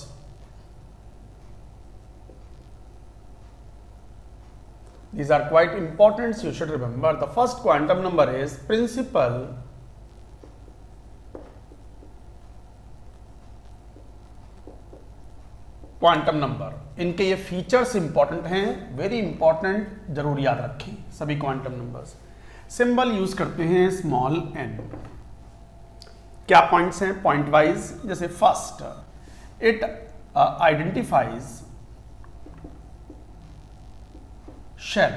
These are quite important, you should remember. The first quantum number is principal quantum number. इनके ये फीचर्स इंपॉर्टेंट हैं, वेरी इंपॉर्टेंट, जरूर याद रखें सभी क्वांटम नंबर्स. सिंबल यूज करते हैं स्मॉल n. क्या पॉइंट्स हैं? Point wise. जैसे first, it identifies shell.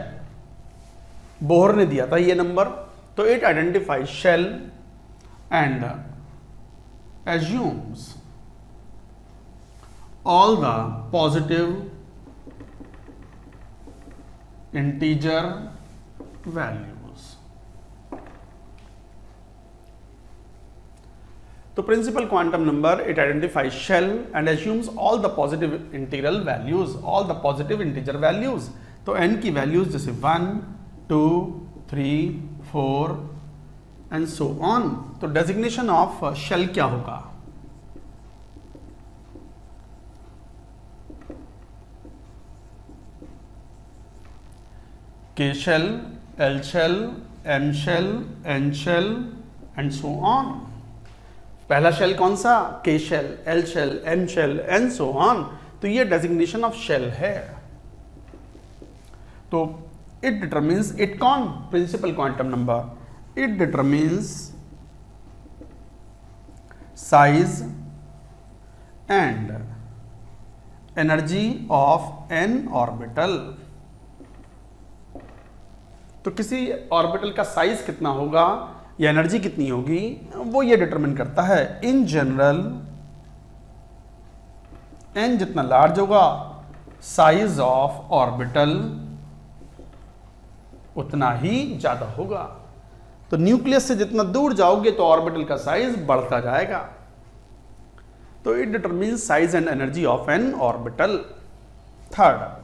Bohr ने दिया था ये नंबर, तो it identifies shell and assumes all the positive integer values. तो principal quantum number it identifies shell and assumes all the positive integral values, all the positive integer values. तो n की values जैसे 1, 2, 3, 4 and so on. तो designation of shell क्या होगा? K shell, L shell, M shell, N shell and so on. पहला shell कौन सा? K shell, L shell, M shell and so on. तो ये डेजिग्नेशन ऑफ शेल है. तो इट डिटरमिन्स, इट कौन? Principal quantum number. It determines size and energy of an orbital. तो किसी ऑर्बिटल का साइज कितना होगा या एनर्जी कितनी होगी, वो ये डिटरमिन करता है. इन जनरल एन जितना लार्ज होगा, साइज ऑफ ऑर्बिटल उतना ही ज्यादा होगा. तो न्यूक्लियस से जितना दूर जाओगे तो ऑर्बिटल का साइज बढ़ता जाएगा. तो it determines size and energy of an orbital. Third,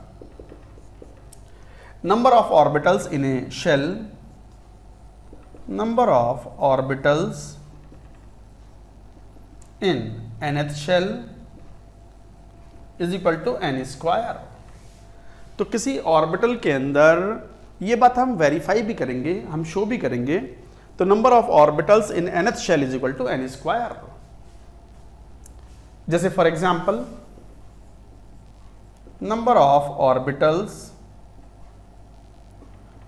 number of orbitals in a shell. Number of orbitals in nth shell is equal to n square. तो किसी ऑर्बिटल के अंदर, ये बात हम वेरीफाई भी करेंगे, हम शो भी करेंगे. तो number of orbitals in nth shell is equal to n square. जैसे for example, number of orbitals,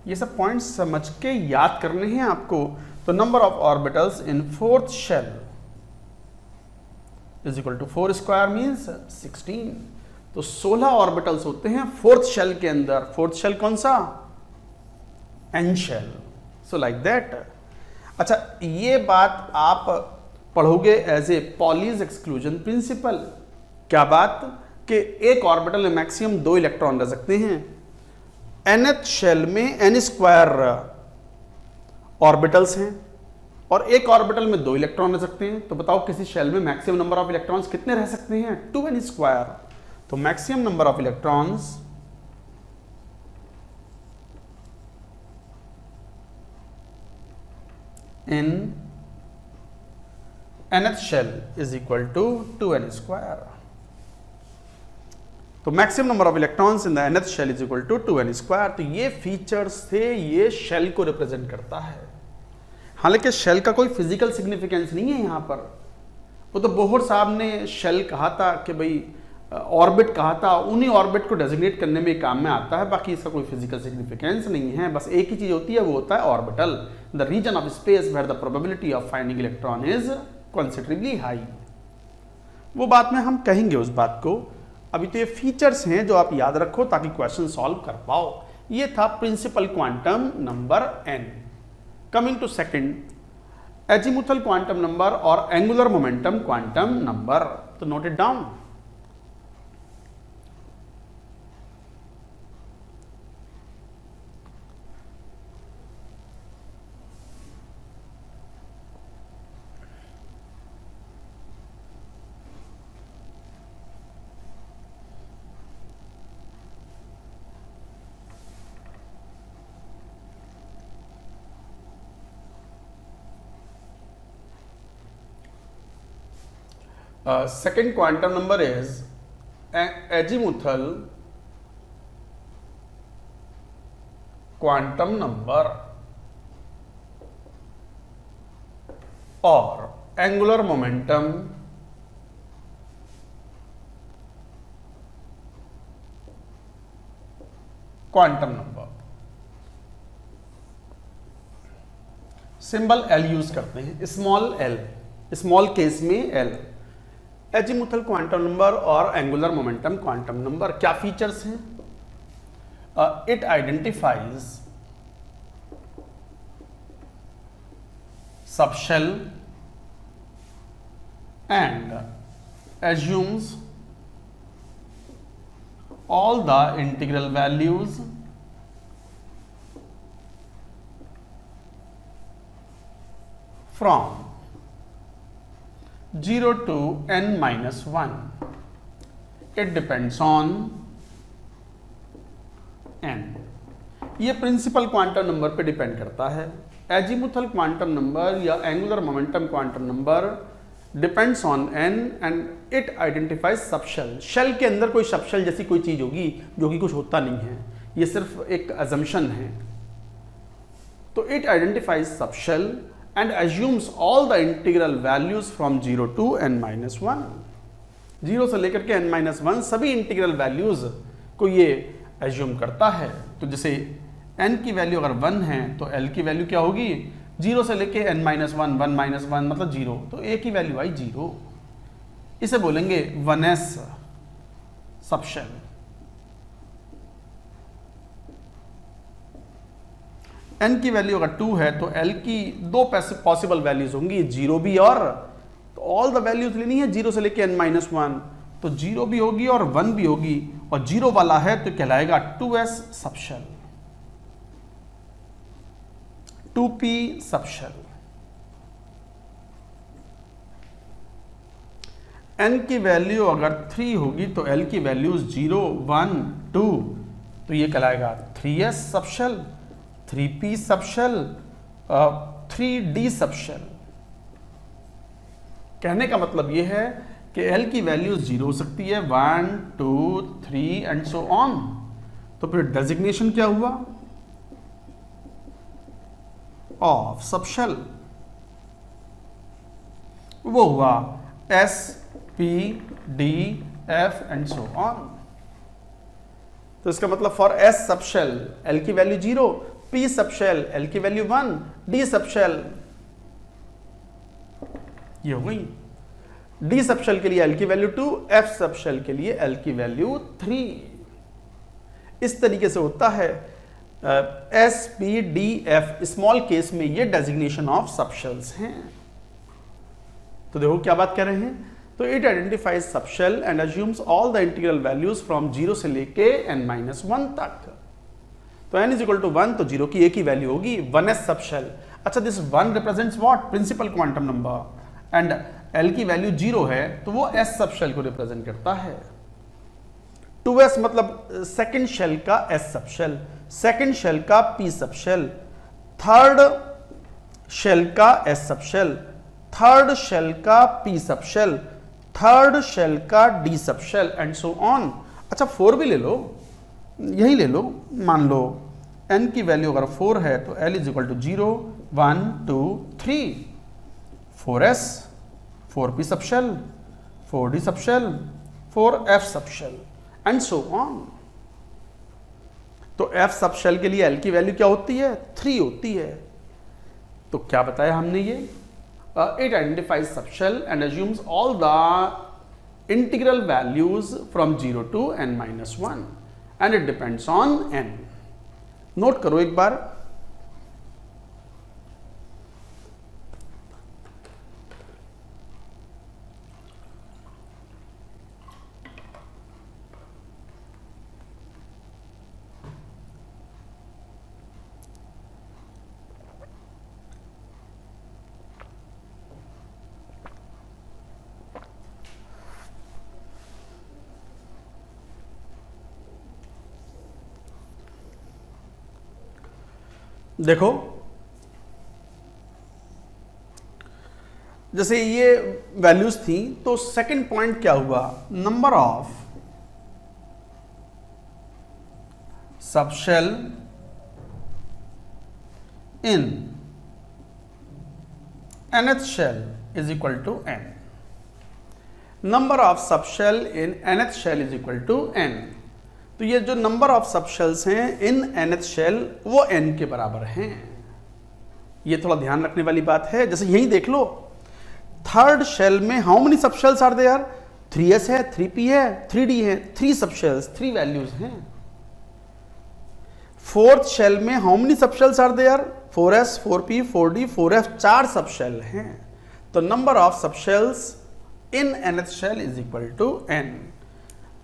ये सब पॉइंट्स समझ के याद करने हैं आपको. तो number of orbitals in fourth shell is equal to 4 square means 16. तो 16 ऑर्बिटल्स होते हैं फोर्थ शेल के अंदर. फोर्थ शेल कौन सा? N shell. So like that. अच्छा, ये बात आप पढ़ोगे as a Pauli's exclusion principle. क्या बात? कि एक ऑर्बिटल में मैक्सिमम 2 इलेक्ट्रॉन रह सकते हैं. nth शेल में n स्क्वायर ऑर्बिटल्स हैं और एक ऑर्बिटल में 2 इलेक्ट्रॉन रह सकते हैं. तो बताओ किसी शेल में मैक्सिमम नंबर ऑफ इलेक्ट्रॉन्स कितने रह सकते हैं? 2n square. तो maximum number of electrons in nth shell is equal to 2n square. तो maximum number of electrons in the nth shell is equal to 2n square. तो ये features थे, ये शेल को रिप्रेजेंट करता है। हालांकि शेल का कोई फिजिकल सिग्निफिकेंस नहीं है यहाँ पर। वो तो बोहर साहब ने शेल कहा था कि भाई ऑर्बिट कहा था, उन्हीं ऑर्बिट को डेजिग्नेट करने में काम में आता है, बाकी इसका कोई फिजिकल सिग्निफिकेंस नहीं है। बस एक ही चीज होती है, वो होता है orbital, the region of space where the probability of finding electron is considerably high. वो बात में हम कहेंगे उस बात को। अभी तो ये फीचर्स हैं जो आप याद रखो ताकि क्वेश्चन सॉल्व कर पाओ। ये था principal quantum number n। Coming to second, azimuthal quantum number और एंगुलर मोमेंटम क्वांटम नंबर। तो note it down. Second quantum number is azimuthal quantum number or angular momentum quantum number। Symbol L use करते हैं, small l, small case में L। Azimuthal quantum number और angular momentum quantum number क्या features हैं? It identifies subshell and assumes all the integral values from 0 to n minus 1. It depends on n. ये principal quantum number पे depend करता है। Azimuthal quantum number या angular momentum quantum number depends on n and it identifies subshell. Shell के अंदर कोई subshell जैसी कोई चीज होगी जो कि कुछ होता नहीं है, ये सिर्फ एक अजम्पशन है। तो it identifies subshell and assumes all the integral values from 0 to n minus 1। 0 से लेकर के n minus 1 सभी इंटीग्रल वैल्यूज को ये एज्यूम करता है। तो जैसे n की वैल्यू अगर 1 है तो l की वैल्यू क्या होगी? 0 से लेके n minus 1, 1 minus 1 मतलब 0, तो a की वैल्यू आई 0। इसे बोलेंगे 1s सबशेल। n की वैल्यू अगर 2 है तो l की दो पॉसिबल वैल्यूज होंगी, 0 भी और, तो ऑल द वैल्यूज लेनी है 0 से लेके n माइनस 1, तो 0 भी होगी और 1 भी होगी, और 0 वाला है तो कहलाएगा 2s subshell, 2p subshell. n की वैल्यू अगर 3 होगी तो l की वैल्यूज 0, 1, 2, तो ये कहलाएगा 3s subshell, 3p subshell, 3d subshell. कहने का मतलब यह है कि l की वैल्यू 0 हो सकती है, 1, 2, 3 एंड सो ऑन। तो फिर डेजिग्नेशन क्या हुआ? ऑफ सबशेल, वो हुआ s, p, d, f and so on. तो इसका मतलब फॉर s सबशेल l की वैल्यू 0, p सबशेल l की वैल्यू 1, d सबशेल ये हो गई, d सबशेल के लिए l की वैल्यू 2, f सबशेल के लिए l की वैल्यू 3। इस तरीके से होता है s, p, d, f। Small case में ये डेजिग्नेशन ऑफ सबशेल्स हैं। तो देखो क्या बात कर रहे हैं। तो it identifies subshell and assumes all the integral values from 0 से लेके n माइनस 1 तक। तो n इज इक्वल टू 1, तो 0 की a की वैल्यू होगी 1s सबशेल। अच्छा, this 1 represents what? Principal quantum number, and l की वैल्यू 0 है तो वो s सबशेल को रिप्रेजेंट करता है। 2s मतलब सेकंड शेल का s सबशेल, सेकंड शेल का p सबशेल, थर्ड शेल का s सबशेल, थर्ड शेल का P subshell, third shell का D subshell and so on. अच्छा 4 भी ले लो, यही ले लो, मान लो n की वैल्यू अगर 4 है तो l is equal to 0 1 2 3, 4s 4p सब शेल, 4d सब shell, 4f subshell and so on. तो f सब शेल के लिए l की वैल्यू क्या होती है? 3 होती है। तो क्या बताया हमने ये? It identifies subshell and assumes all the integral values from 0 to n-1 and it depends on n। Note करो एक बार, देखो जैसे ये वैल्यूज थी तो सेकंड पॉइंट क्या हुआ? Number of subshell in nth shell is equal to n। Number of subshell in nth shell is equal to n। तो ये जो नंबर ऑफ सब शेल्स हैं इन nth शेल वो n के बराबर हैं। ये थोड़ा ध्यान रखने वाली बात है। जैसे यही देख लो, थर्ड शेल में how many subshells are there? 3s है, 3p है, 3d है, 3 सब शेल्स, 3 वैल्यूज हैं। फोर्थ शेल में how many subshells are there? 4s, 4p, 4d, 4f, 4 subshell हैं। तो number of subshells in nth shell is equal to n।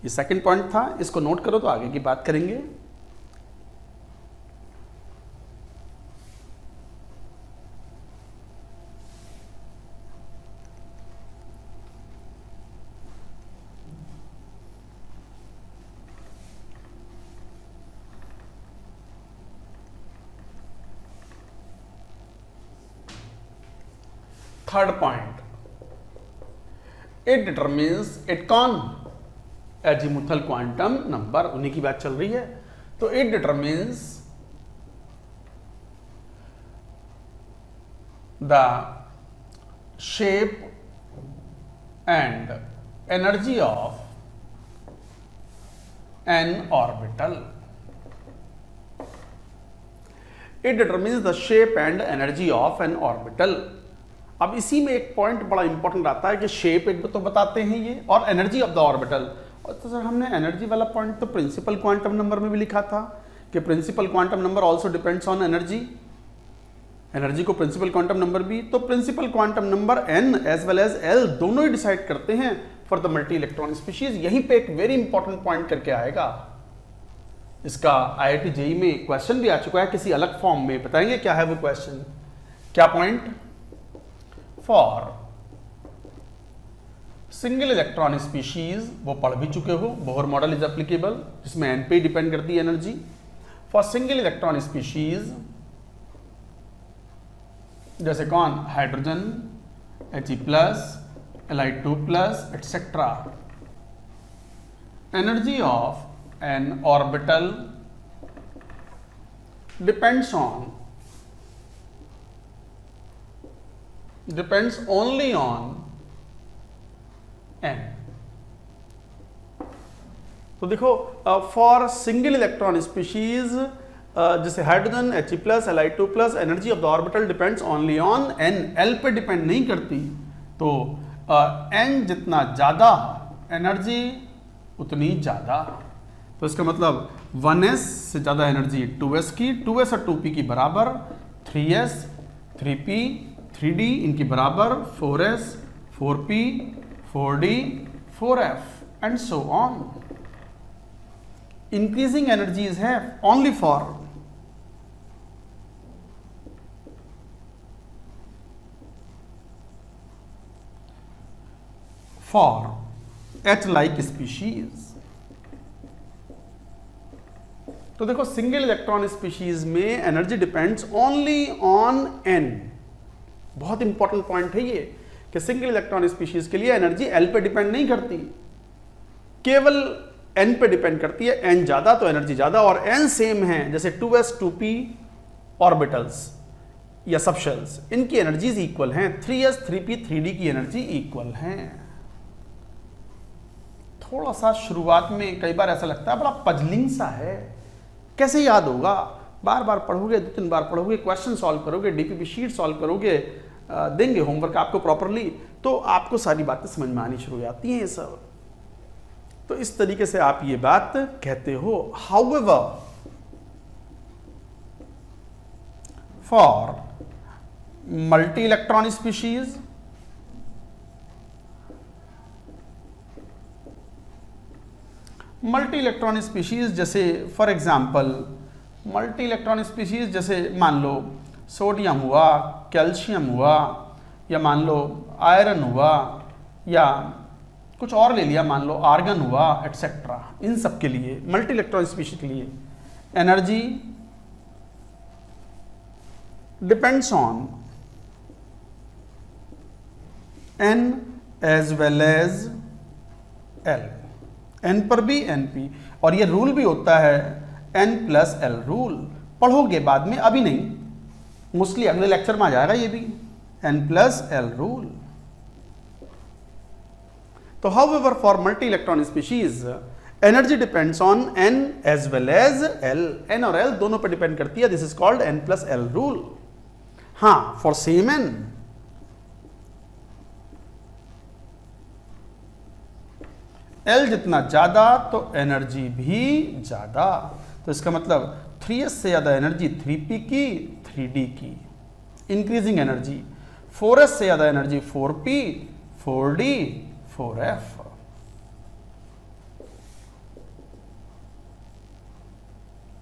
ये second point था, इसको note करो तो आगे की बात करेंगे। Third point, it determines it कौन? एजीमुथल क्वांटम नंबर, उन्हीं की बात चल रही है। तो it determines the shape and energy of an orbital. It determines the shape and energy of an orbital. अब इसी में एक पॉइंट बड़ा इंपॉर्टेंट आता है कि शेप एक तो बताते हैं ये, और एनर्जी ऑफ द ऑर्बिटल। और तो सर हमने एनर्जी वाला पॉइंट तो प्रिंसिपल क्वांटम नंबर में भी लिखा था कि principal quantum number also depends on energy. Energy को प्रिंसिपल क्वांटम नंबर भी, तो principal quantum number n as well as l दोनों ही डिसाइड करते हैं for the multi electron species. यहीं पे एक वेरी इंपॉर्टेंट पॉइंट करके आएगा। इसका IIT JEE में क्वेश्चन भी आ चुका है किसी अलग फॉर्म में, बताएंगे क्या है वो क्वेश्चन? क्या point? For single electron species, वो पढ़ भी चुके हो, बोहर मॉडल इज एप्लीकेबल, जिसमें n पे डिपेंड करती है energy. For single electron species जैसे कौन? Hydrogen, He+, Li2+, etcetera. Energy of an orbital depends only on n। तो देखो फॉर सिंगल इलेक्ट्रॉन स्पीशीज जैसे hydrogen, He+, Li2+, energy of the orbital depends only on n, l पे depend नहीं करती। तो n जितना ज्यादा एनर्जी उतनी ज्यादा। तो इसका मतलब 1s से ज्यादा एनर्जी 2s की, 2s और 2p की बराबर, 3s, 3p, 3d इनकी बराबर, 4s, 4p, 4d, 4f and so on. Increasing energies है ओनली फॉर H-like स्पीशीज। तो देखो सिंगल इलेक्ट्रॉन स्पीशीज में energy depends only on n। बहुत इंपॉर्टेंट पॉइंट है ये कि सिंगल इलेक्ट्रॉन स्पीशीज के लिए एनर्जी एल पे डिपेंड नहीं करती, केवल एन पे डिपेंड करती है। एन ज्यादा तो एनर्जी ज्यादा, और एन सेम है जैसे 2s 2p ऑर्बिटल्स या सबशेल्स, इनकी एनर्जीज इक्वल हैं। 3s 3p 3d की एनर्जी इक्वल हैं। थोड़ा सा शुरुआत में कई बार ऐसा लगता है बड़ा पजलिंग सा है, कैसे याद होगा, बार बार पढ़ोगे, 2-3 बार पढ़ोगे, क्वेश्चन सॉल्व करोगे, डीपीपी शीट सॉल्व करोगे, देंगे होमवर्क आपको प्रॉपरली, तो आपको सारी बातें समझ में आनी शुरू हो जाती हैं ये सब। तो इस तरीके से आप ये बात कहते हो। However for multi electron species जैसे for example multi electron species जैसे मान लो सोडियम हुआ, कैल्शियम हुआ, या मान लो आयरन हुआ, या कुछ और ले लिया, मान लो आर्गन हुआ, एटसेट्रा। इन सब के लिए मल्टी इलेक्ट्रॉन स्पीशीज के लिए energy depends on n as well as l. N पर भी एन पी, और ये रूल भी होता है n+l रूल। पढ़ोगे बाद में, अभी नहीं, मोस्टली अगले लेक्चर में आ जाएगा ये भी, n+l रूल। तो however for multi electron species energy depends on n as well as l। n और l दोनों पर डिपेंड करती है, this is called n+l rule. हाँ, फॉर सेम n L जितना ज्यादा तो एनर्जी भी ज्यादा। तो इसका मतलब 3s से ज्यादा एनर्जी 3p की, 3d की, इंक्रीजिंग एनर्जी। 4s से ज्यादा energy 4p, 4d, 4f।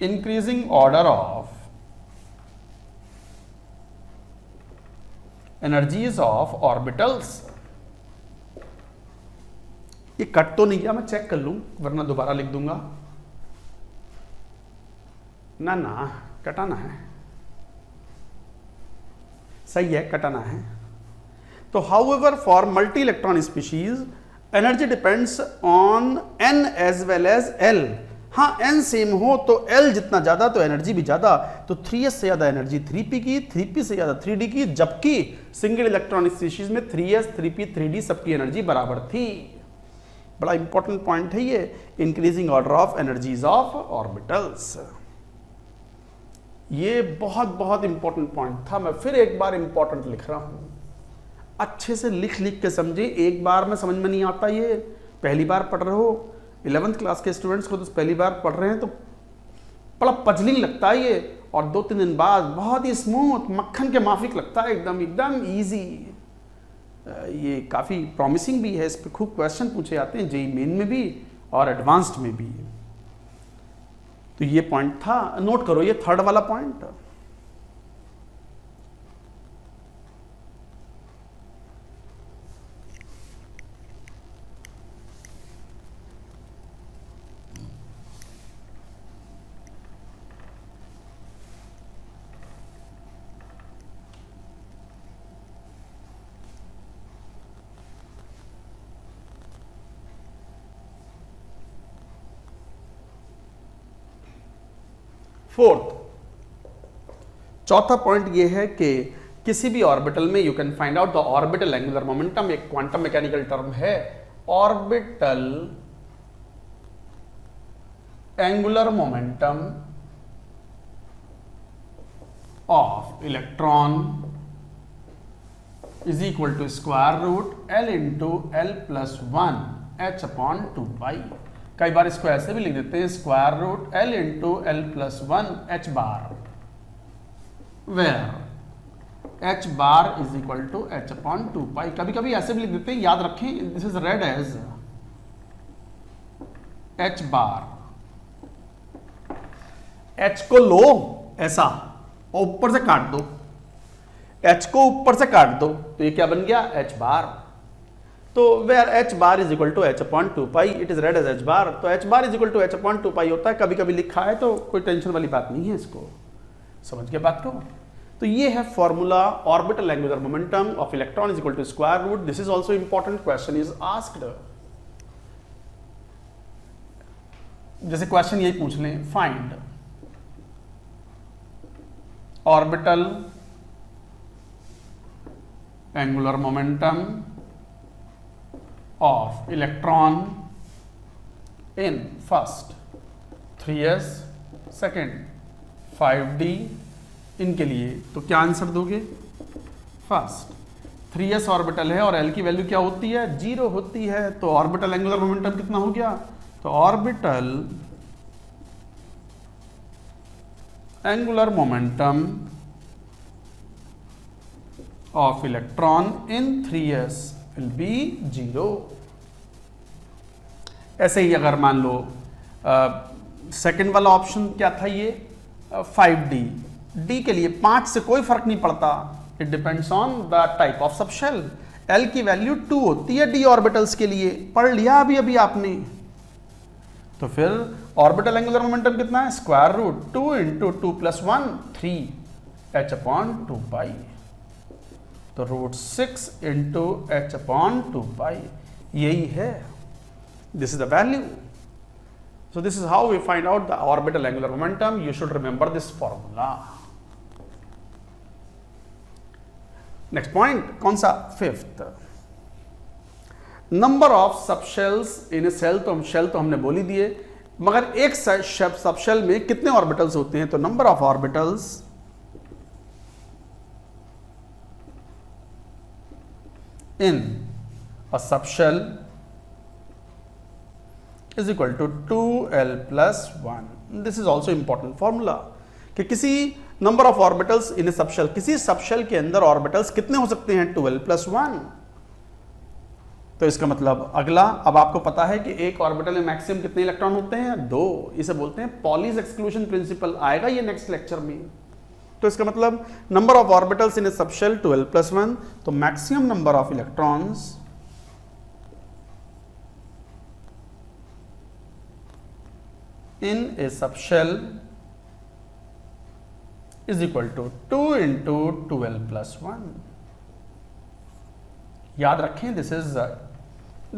Increasing order of energies of orbitals. ये कट तो नहीं किया, मैं चेक कर लूं वरना दोबारा लिख दूंगा। ना ना, कटाना है, सही है, कटाना है। तो however for multi electron species energy depends on n as well as l। हाँ, n सेम हो तो l जितना ज्यादा तो एनर्जी भी ज्यादा। तो 3s से ज्यादा एनर्जी 3p की, 3p से ज्यादा 3d की, जबकि सिंगल इलेक्ट्रॉन स्पीशीज में 3s 3p 3d सबकी एनर्जी बराबर थी। बड़ा इंपॉर्टेंट पॉइंट है ये, increasing order of energies of orbitals. ये बहुत बहुत इंपॉर्टेंट पॉइंट था, मैं फिर एक बार इंपॉर्टेंट लिख रहा हूं। अच्छे से लिख लिख के समझे, एक बार में समझ में नहीं आता। ये पहली बार पढ़ रहे हो, 11th क्लास के स्टूडेंट्स को तो पहली बार पढ़ रहे हैं तो बड़ा पजलिंग लगता है ये, और 2-3 दिन बाद बहुत ही स्मूथ, मक्खन के माफिक लगता है, एकदम एकदम ईजी। ये काफ़ी प्रॉमिसिंग भी है, इस पर खूब क्वेश्चन पूछे जाते हैं जेईई मेन में भी और एडवांस्ड में भी। तो ये पॉइंट था, नोट करो, ये 3rd वाला पॉइंट। चौथा पॉइंट ये है कि किसी भी ऑर्बिटल में you can find out the orbital angular momentum. एक क्वांटम मैकेनिकल टर्म है, orbital angular momentum of electron is equal to square root l into l plus 1 h/2π। कई बार इसको ऐसे भी लिख देते हैं, square root l into l plus 1 h bar, where h bar is equal to h/2π। कभी कभी ऐसे भी लिख देते हैं, याद रखें, this is read as h bar. h को लो ऐसा और ऊपर से काट दो, h को ऊपर से काट दो तो ये क्या बन गया, h बार। तो where h bar is equal to h/2π, it is read as h bar. तो h bar is equal to h/2π होता है, कभी कभी लिखा है तो कोई टेंशन वाली बात नहीं है, इसको समझ के बात को। तो ये है formula orbital angular momentum of electron is equal to square root. This is also important question is asked. जैसे क्वेश्चन यही पूछ लें, find orbital angular momentum of electron in first 3s, second 5d. इनके लिए तो क्या आंसर दोगे? फर्स्ट 3s ऑर्बिटल है और l की वैल्यू क्या होती है? 0 होती है. तो ऑर्बिटल एंगुलर मोमेंटम कितना हो गया? तो orbital angular momentum of electron in 3s will be 0. ऐसे ही अगर मान लो सेकंड वाला ऑप्शन क्या था, ये 5d. d के लिए 5 से कोई फर्क नहीं पड़ता. It depends on the type of subshell. l की वैल्यू 2 होती है d ऑर्बिटल्स के लिए, पढ़ लिया अभी आपने. तो फिर ऑर्बिटल एंगुलर मोमेंटम कितना है? Square root 2 into 2 plus 1 3 h upon 2 pi. तो root 6 into h upon 2 pi यही है. This is the value. So this is how we find out the orbital angular momentum. You should remember this formula. Next point, कौन सा? Fifth. Number of subshells in a cell. तो हम shell तो हमने बोल ही दिए, मगर एक सबशेल में कितने ऑर्बिटल्स होते हैं? तो number of orbitals in a subshell is equal to 2l plus 1. This is also important formula कि किसी number of orbitals in a subshell, किसी सबशेल के अंदर ऑर्बिटल्स कितने हो सकते हैं? 2l plus 1. तो इसका मतलब अगला, अब आपको पता है कि एक ऑर्बिटल में मैक्सिमम कितने इलेक्ट्रॉन होते हैं? 2. इसे बोलते हैं पॉलीज एक्सक्लूजन प्रिंसिपल. आएगा ये नेक्स्ट लेक्चर में. तो इसका मतलब number of orbitals in a subshell 2l plus 1. तो maximum number of electrons in a subshell is equal to 2 into 2l plus 1. याद रखें, दिस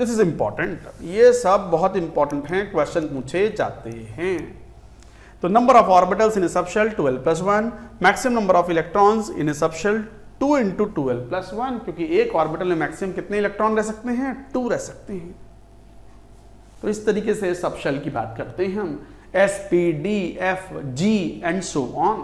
इज इंपॉर्टेंट. ये सब बहुत इंपॉर्टेंट हैं, क्वेश्चन पूछे जाते हैं. तो number of orbitals in a subshell 2l plus 1, maximum number of electrons in a subshell 2 into 2l plus 1, क्योंकि एक ऑर्बिटल में मैक्सिमम कितने इलेक्ट्रॉन रह सकते हैं? 2 रह सकते हैं. तो इस तरीके से सबशेल की बात करते हैं हम. S, P, D, F, G and so on.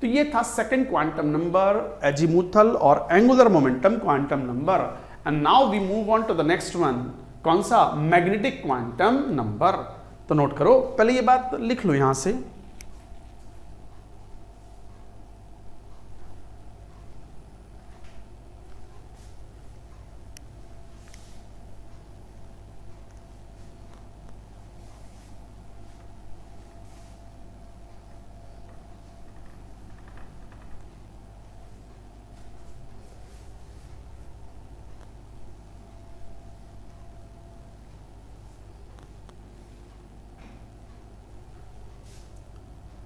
तो ये था सेकंड क्वांटम नंबर, एजीमुथल और angular momentum quantum number. And now we move on to the next one. कौन सा? Magnetic quantum number. तो नोट करो, पहले ये बात लिख लो यहां से.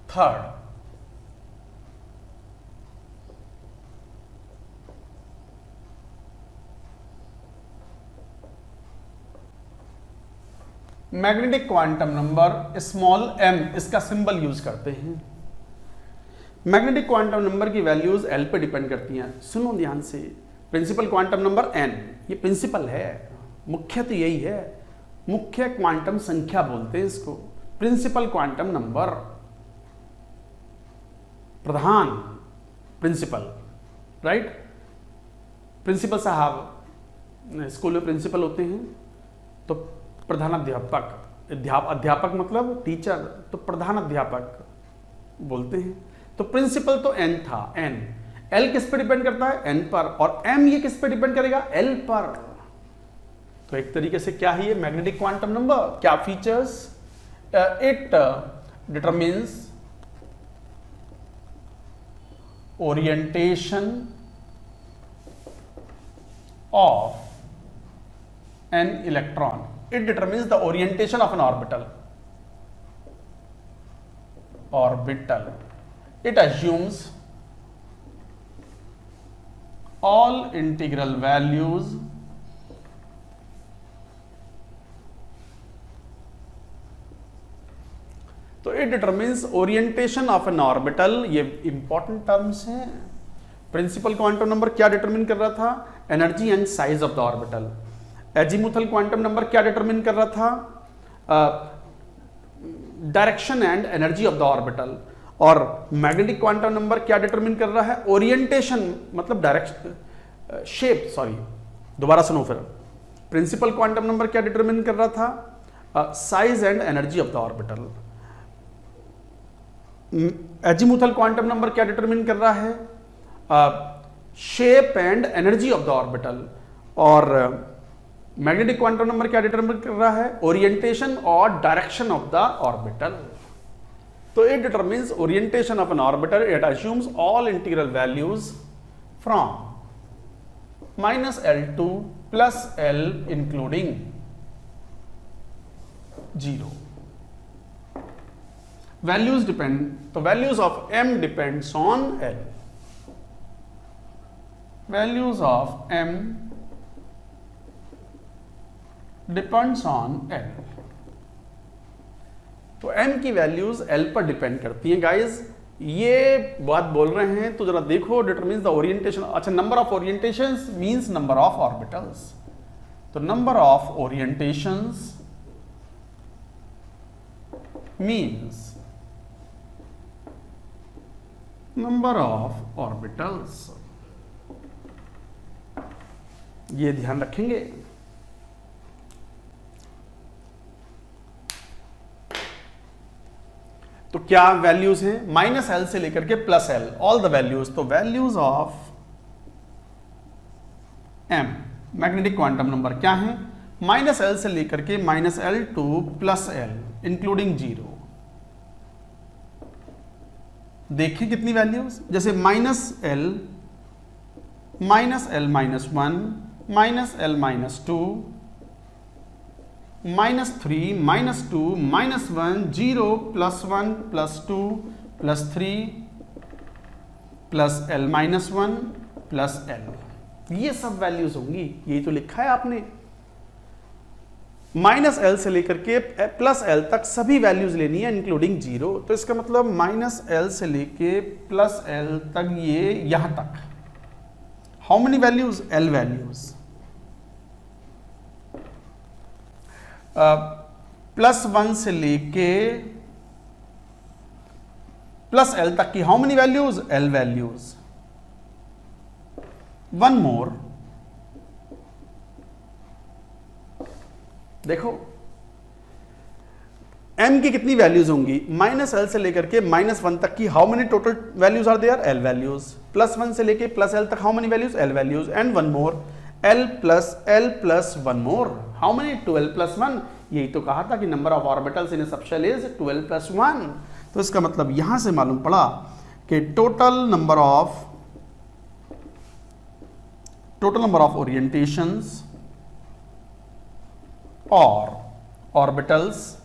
Third, magnetic quantum number small m, इसका सिंबल यूज करते हैं. मैग्नेटिक क्वांटम नंबर की वैल्यूज l पे डिपेंड करती हैं. सुनो ध्यान से. प्रिंसिपल क्वांटम नंबर n, ये प्रिंसिपल है, मुख्य तो यही है, मुख्य क्वांटम संख्या बोलते हैं इसको. प्रिंसिपल क्वांटम नंबर, प्रधान प्रिंसिपल, राइट. प्रिंसिपल साहब, स्कूल में प्रिंसिपल होते हैं तो प्रधान अध्यापक, अध्यापक मतलब टीचर, तो प्रधान अध्यापक बोलते हैं. तो प्रिंसिपल तो n था, n. l किस पे डिपेंड करता है? n पर. और m ये किस पे डिपेंड करेगा? l पर. तो एक तरीके से क्या है ये मैग्नेटिक क्वांटम नंबर? क्या features? It determines orientation of an electron. It determines the orientation of an orbital it assumes all integral values तो it determines orientation of an orbital। ये इंपॉर्टेंट टर्म्स हैं। प्रिंसिपल क्वांटम नंबर क्या determine कर रहा था? Energy and size of the orbital. Azimuthal quantum number क्या determine कर रहा था? Direction and energy of the orbital. और मैग्नेटिक क्वांटम नंबर क्या डिटरमिन कर रहा है? ओरिएंटेशन, मतलब डायरेक्शन, शेप, सॉरी दोबारा सुनो फिर। प्रिंसिपल क्वांटम नंबर क्या डिटरमिन कर रहा था? Size and energy of the orbital. Azimuthal quantum number क्या डिटरमिन कर रहा है? Shape and energy of the orbital. और मैग्नेटिक क्वांटम नंबर क्या डिटरमिन कर रहा है? ओरिएंटेशन और डायरेक्शन ऑफ द ऑर्बिटल। तो it determines orientation of an orbital, it assumes all integral values from -L to +L including 0। values depend, तो values of m depends on L। values of m depends on L। तो m की values L पर depend करती हैं। Guys ये बात बोल रहे हैं तो जरा देखो, डिटरमिन्स द ओरिएंटेशन। अच्छा, number of orientations means number of orbitals. तो number of orientations means number of orbitals. ये ध्यान रखेंगे। तो क्या वैल्यूज हैं? -L से लेकर के +L, ऑल द वैल्यूज। तो values of m magnetic quantum number क्या है? -L से लेकर के -L to +L इंक्लूडिंग 0। देखें कितनी वैल्यूज, जैसे -L, -L -1, -L -2, -3, -2, -1, 0, +1, +2, +3, +L -1, +L। ये सब वैल्यूज होंगी। यही तो लिखा है आपने। -L से लेकर के +L तक सभी वैल्यूज लेनी है इंक्लूडिंग 0। तो इसका मतलब -L से लेके +L तक, ये यहां तक how many values? L values. +1 से लेके +L तक की how many values? L values. One more, देखो m की कितनी वैल्यूज होंगी? -L से लेकर के -1 तक की how many total values are there? L values. +1 से लेके +L तक how many values? L values. And one more, L plus 1 more, how many? 12 + 1। यही तो कहा था कि number of orbitals in a subshell is 12 + 1। तो इसका मतलब यहां से मालूम पड़ा कि टोटल नंबर ऑफ ओरिएंटेशंस और ऑर्बिटल्स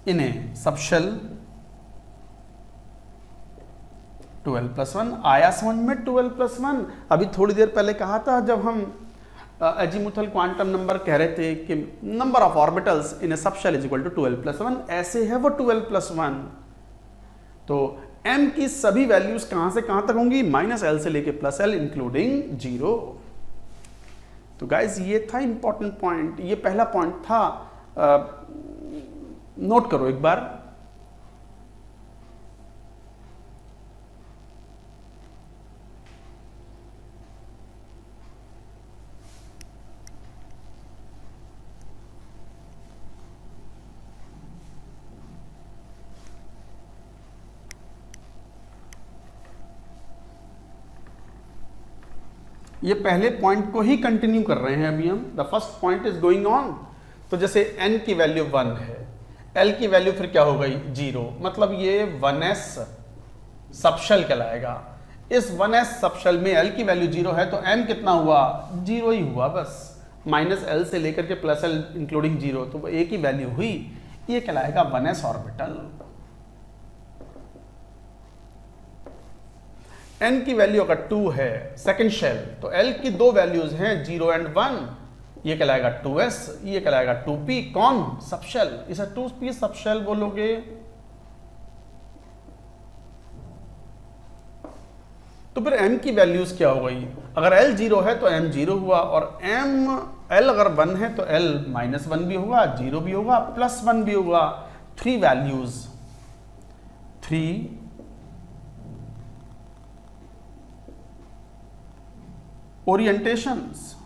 इन ए सबशेल 12 + 1। आया समझ में? 12 + 1। अभी थोड़ी देर पहले कहा था जब हम एजीमुथल क्वांटम नंबर कह रहे थे कि number of orbitals in a subshell is equal to 12 + 1, ऐसे है वो 12 + 1। तो m की सभी वैल्यूज कहां से कहां तक होंगी? -L से लेके +L इंक्लूडिंग 0। तो गाइज ये था इंपॉर्टेंट पॉइंट, ये पहला पॉइंट था। नोट करो एक बार। ये पहले पॉइंट को ही कंटिन्यू कर रहे हैं अभी हम। The first point is going on. तो जैसे n की वैल्यू 1 है, L की वैल्यू फिर क्या हो गई? 0। मतलब ये 1s सबशेल कहलाएगा। इस 1s सबशेल में L की वैल्यू 0 है, तो m कितना हुआ? 0 ही हुआ बस। -L से लेकर के +L इंक्लूडिंग 0, तो एक ही वैल्यू हुई। ये कहलाएगा 1s ऑर्बिटल। n की वैल्यू अगर 2 है सेकंड शेल, तो l की दो वैल्यूज हैं 0 एंड 1, ये कहलाएगा 2s, ये कहलाएगा 2p। कौन? सबशेल। इसे 2p सबशेल बोलोगे। तो फिर m की वैल्यूज क्या हो गई? अगर l 0 है तो m 0 हुआ, और l अगर 1 है तो l -1 भी होगा, 0 भी होगा, +1 भी होगा। 3 वैल्यूज, 3 ओरिएंटेशंस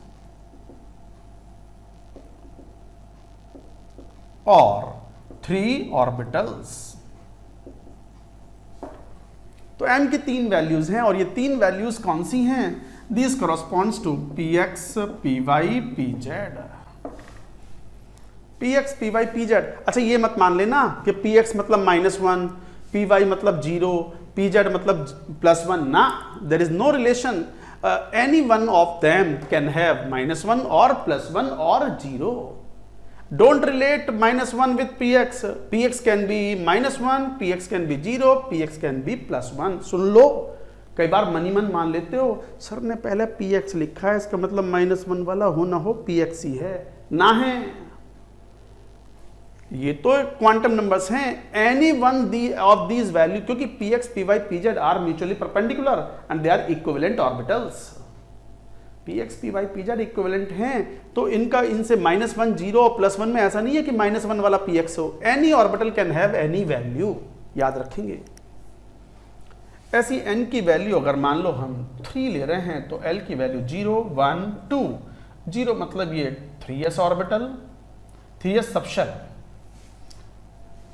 और 3 ऑर्बिटल्स। तो m की 3 वैल्यूज हैं, और ये 3 वैल्यूज कौन सी हैं? This corresponds to px, py, pz। px, py, pz। अच्छा, ये मत मान लेना कि px मतलब -1, py मतलब 0, pz मतलब +1 ना। There is no relation. Any one of them can have -1 or +1 or 0. Don't relate -1 with px. Px can be -1, px can be 0, px can be +1. सुन लो, कई बार मनी मन मान लेते हो, सर ने पहले px लिखा है, इसका मतलब -1 वाला हो ना हो px ही है। ना है, ये तो क्वांटम नंबर्स हैं। Any one of these value, क्योंकि px, py, pz are mutually perpendicular and they are equivalent orbitals. px, py, pz equivalent हैं, तो इनका इनसे -1, 0 और +1 में ऐसा नहीं है कि -1 वाला px हो। Any orbital can have any value, याद रखेंगे। ऐसी n की वैल्यू अगर मान लो हम 3 ले रहे हैं, तो l की वैल्यू 0, 1, 2। 0 मतलब ये 3s ऑर्बिटल, 3s सबशेल,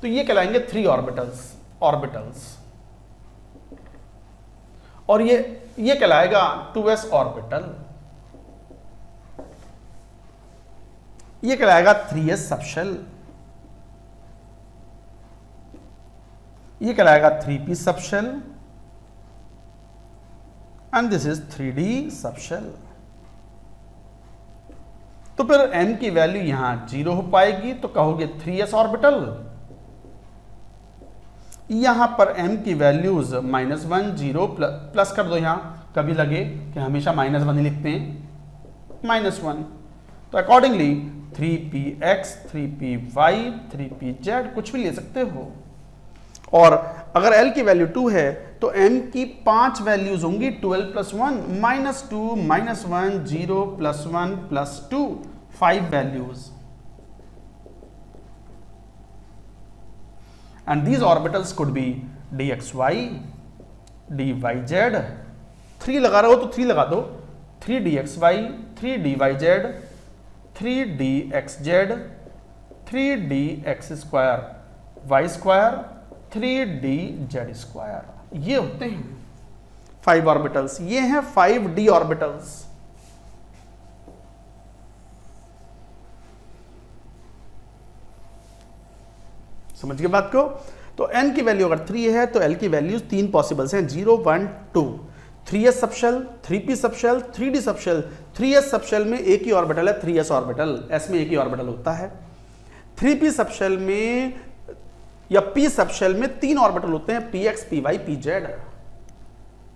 तो ये कहलाएंगे 3 ऑर्बिटल्स। और ये कहलाएगा 2s ऑर्बिटल, ये कहलाएगा 3s सबशेल, ये कहलाएगा 3p subshell, and this is 3d subshell. तो फिर m की वैल्यू यहां 0 हो पाएगी, तो कहोगे 3s ऑर्बिटल। यहां पर m की वैल्यूज -1, 0 प्लस कर दो, यहां कभी लगे कि हमेशा -1 ही लिखते हैं, -1। तो अकॉर्डिंगली 3px, 3py, 3pz कुछ भी ले सकते हो। और अगर l की वैल्यू 2 है, तो m की 5 वैल्यूज होंगी, 12 + 1, -2, -1, 0, +1, +2, 5 values. And these orbitals could be dxy, dyz, 3 लगा रहे हो तो 3 लगा दो, 3dxy, 3dyz, 3dxz, 3dx² y², 3dz²। ये होते हैं 5 ऑर्बिटल्स, ये हैं 5d ऑर्बिटल्स। समझ गए बात को? तो n की वैल्यू अगर 3 है, तो l की वैल्यूज 3 पॉसिबल्स हैं, 0, 1, 2। 3s subshell, 3p subshell, 3d subshell. 3s subshell में एक ही ऑर्बिटल है, 3s ऑर्बिटल, s में एक ही ऑर्बिटल होता है। 3p सबशेल में या p सबशेल में 3 ऑर्बिटल होते हैं, px, py, pz।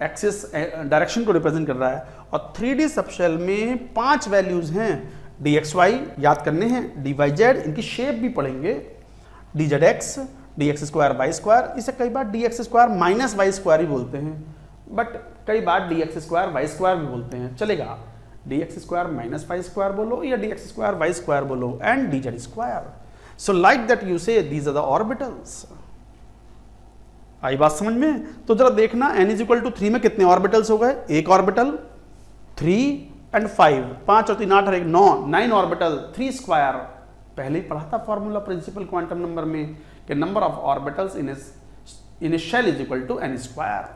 Axis direction को रिप्रेजेंट कर रहा है। और 3d सबशेल में 5 वैल्यूज हैं, dxy याद करने हैं, dyz इनकी शेप भी पढ़ेंगे, dzx, dx² y², इसे कई बार dx² -y² ही बोलते हैं, बट कई बार dx² y² भी बोलते हैं, चलेगा। dx² -y² बोलो या dx² y² बोलो, and dz²। So like that you से दीज आर द ऑर्बिटल्स। आई बात समझ में? तो जरा देखना n = 3 में कितने ऑर्बिटल्स हो गए? एक ऑर्बिटल, 3 एंड 5, 5 और 3 8 और 1 9, 9 ऑर्बिटल, 3²। पहले ही पढ़ा था फॉर्मूला प्रिंसिपल क्वांटम नंबर में कि number of orbitals in a shell is equal to n²।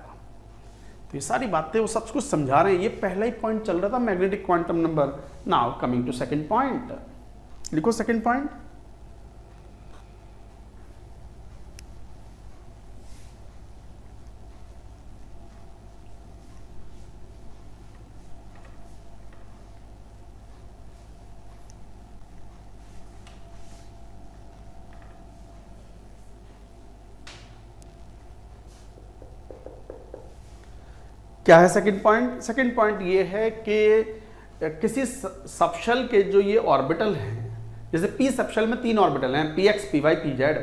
तो ये सारी बातें वो सब कुछ समझा रहे हैं। ये पहला ही पॉइंट चल रहा था, magnetic quantum number. Now coming to second point, लिखो सेकंड पॉइंट। क्या है सेकंड पॉइंट? सेकंड पॉइंट ये है कि किसी सबशेल के जो ये ऑर्बिटल हैं, जैसे पी सबशेल में 3 ऑर्बिटल हैं, p x, p Y, P z.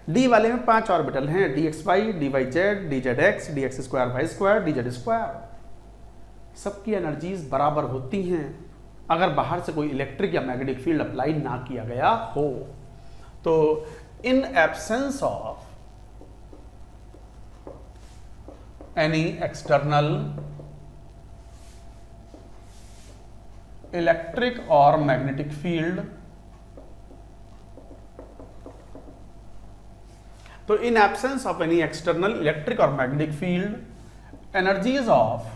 D वाले में 5 ऑर्बिटल हैं, d x y, d y z, d z x, d x square y square, d z square. सबकी एनर्जीज बराबर होती हैं अगर बाहर से कोई इलेक्ट्रिक या मैग्नेटिक फील्ड अप्लाई ना किया गया हो। तो in absence of any external electric और मैग्नेटिक फील्ड, तो in absence of any external electric और magnetic field, energies of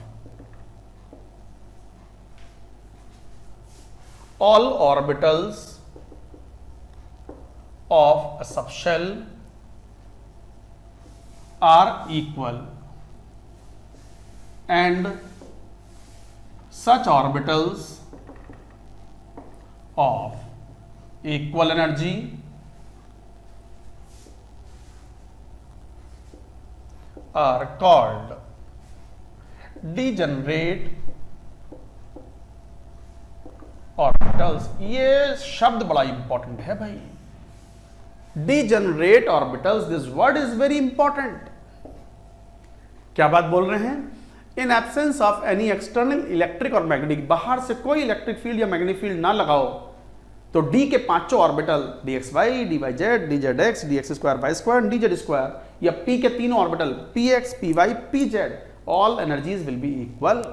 all orbitals of a subshell are equal and such orbitals of equal energy are called degenerate orbitals. ये शब्द बड़ा important है भाई, degenerate orbitals. This word is very important. क्या बात बोल रहे हैं? In absence of any external electric और मैग्नेटिक, बाहर से कोई इलेक्ट्रिक फील्ड या मैग्नेटिक फील्ड ना लगाओ, तो डी के 5 orbital, d x y, d y z, d z x, d x square y square, d z square, या पी के 3 orbital, p x, p Y, P Z, all energies will be equal.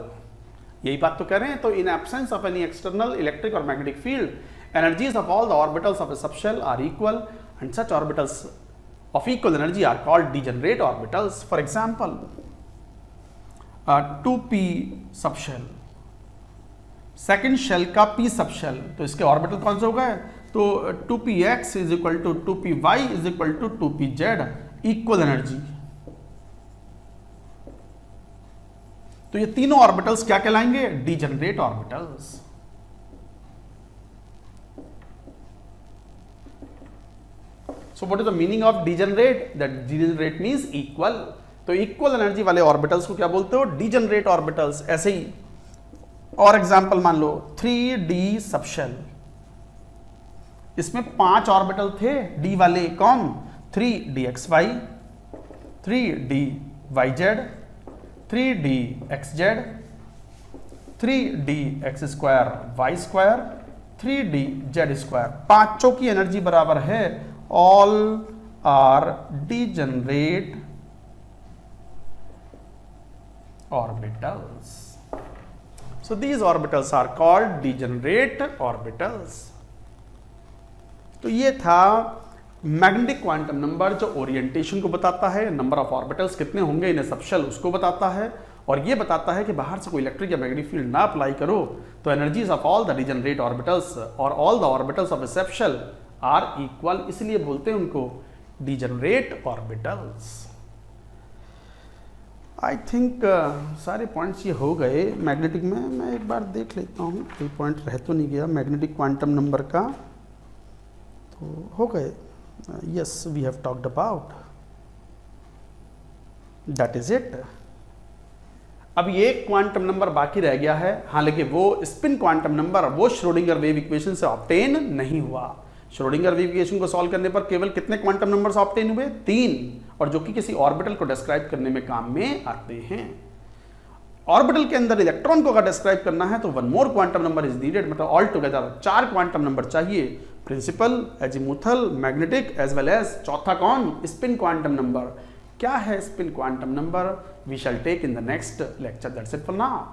यही बात तो कह रहे हैं। तो in absence of any external electric और magnetic field, energies of all the orbitals of a subshell are equal and such orbitals of equal energy are called degenerate orbitals. For example 2p subshell, second shell का p subshell, तो इसके orbital कौन से हो गए? तो 2px is equal to 2py is equal to 2pz, equal energy. तो ये तीनों ऑर्बिटल्स क्या कहलाएंगे? Degenerate orbitals. So what is the meaning of degenerate? That degenerate means equal. तो इक्वल एनर्जी वाले ऑर्बिटल्स को क्या बोलते हो? Degenerate orbitals. ऐसे ही और एग्जांपल मान लो 3d सबशेल, इसमें 5 ऑर्बिटल थे डी वाले। कौन? 3dxy, 3dyz, 3dxz, 3dx square y square, 3dz square. पांचों की एनर्जी बराबर है। All are degenerate orbitals. So these orbitals are called degenerate orbitals. तो ये था मैग्नेटिक क्वांटम नंबर, जो ओरिएंटेशन को बताता है, नंबर ऑफ ऑर्बिटल्स कितने होंगे इन ए सबशेल उसको बताता है, और ये बताता है कि बाहर से कोई इलेक्ट्रिक या मैग्नेटिक फील्ड ना अप्लाई करो तो energies of all the degenerate orbitals और all the orbitals of a subshell are equal, इसलिए बोलते हैं उनको डीजनरेट ऑर्बिटल्स। आई थिंक सारे पॉइंट्स ये हो गए मैग्नेटिक में। मैं एक बार देख लेता हूँ कोई पॉइंट रह तो नहीं गया मैग्नेटिक क्वांटम नंबर का। तो हो गए। Yes, we have talked about. That is it. अब ये क्वांटम नंबर बाकी रह गया है। हालांकि वो स्पिन क्वांटम नंबर, वो श्रोडिंगर वेव इक्वेशन से ऑब्टेन नहीं हुआ। श्रोडिंगर वेव इक्वेशन को सॉल्व करने पर केवल कितने क्वांटम नंबर्स ऑब्टेन हुए? 3, और जो कि किसी ऑर्बिटल को डिस्क्राइब करने में काम में आते हैं। ऑर्बिटल के अंदर इलेक्ट्रॉन को अगर डिस्क्राइब करना है तो one more quantum number is needed, मतलब ऑल टुगेदर 4 क्वांटम नंबर चाहिए। Principal, azimuthal, magnetic as well as चौथा कौन? Spin quantum number. क्या है spin quantum number? We shall take in the next lecture. That's it for now.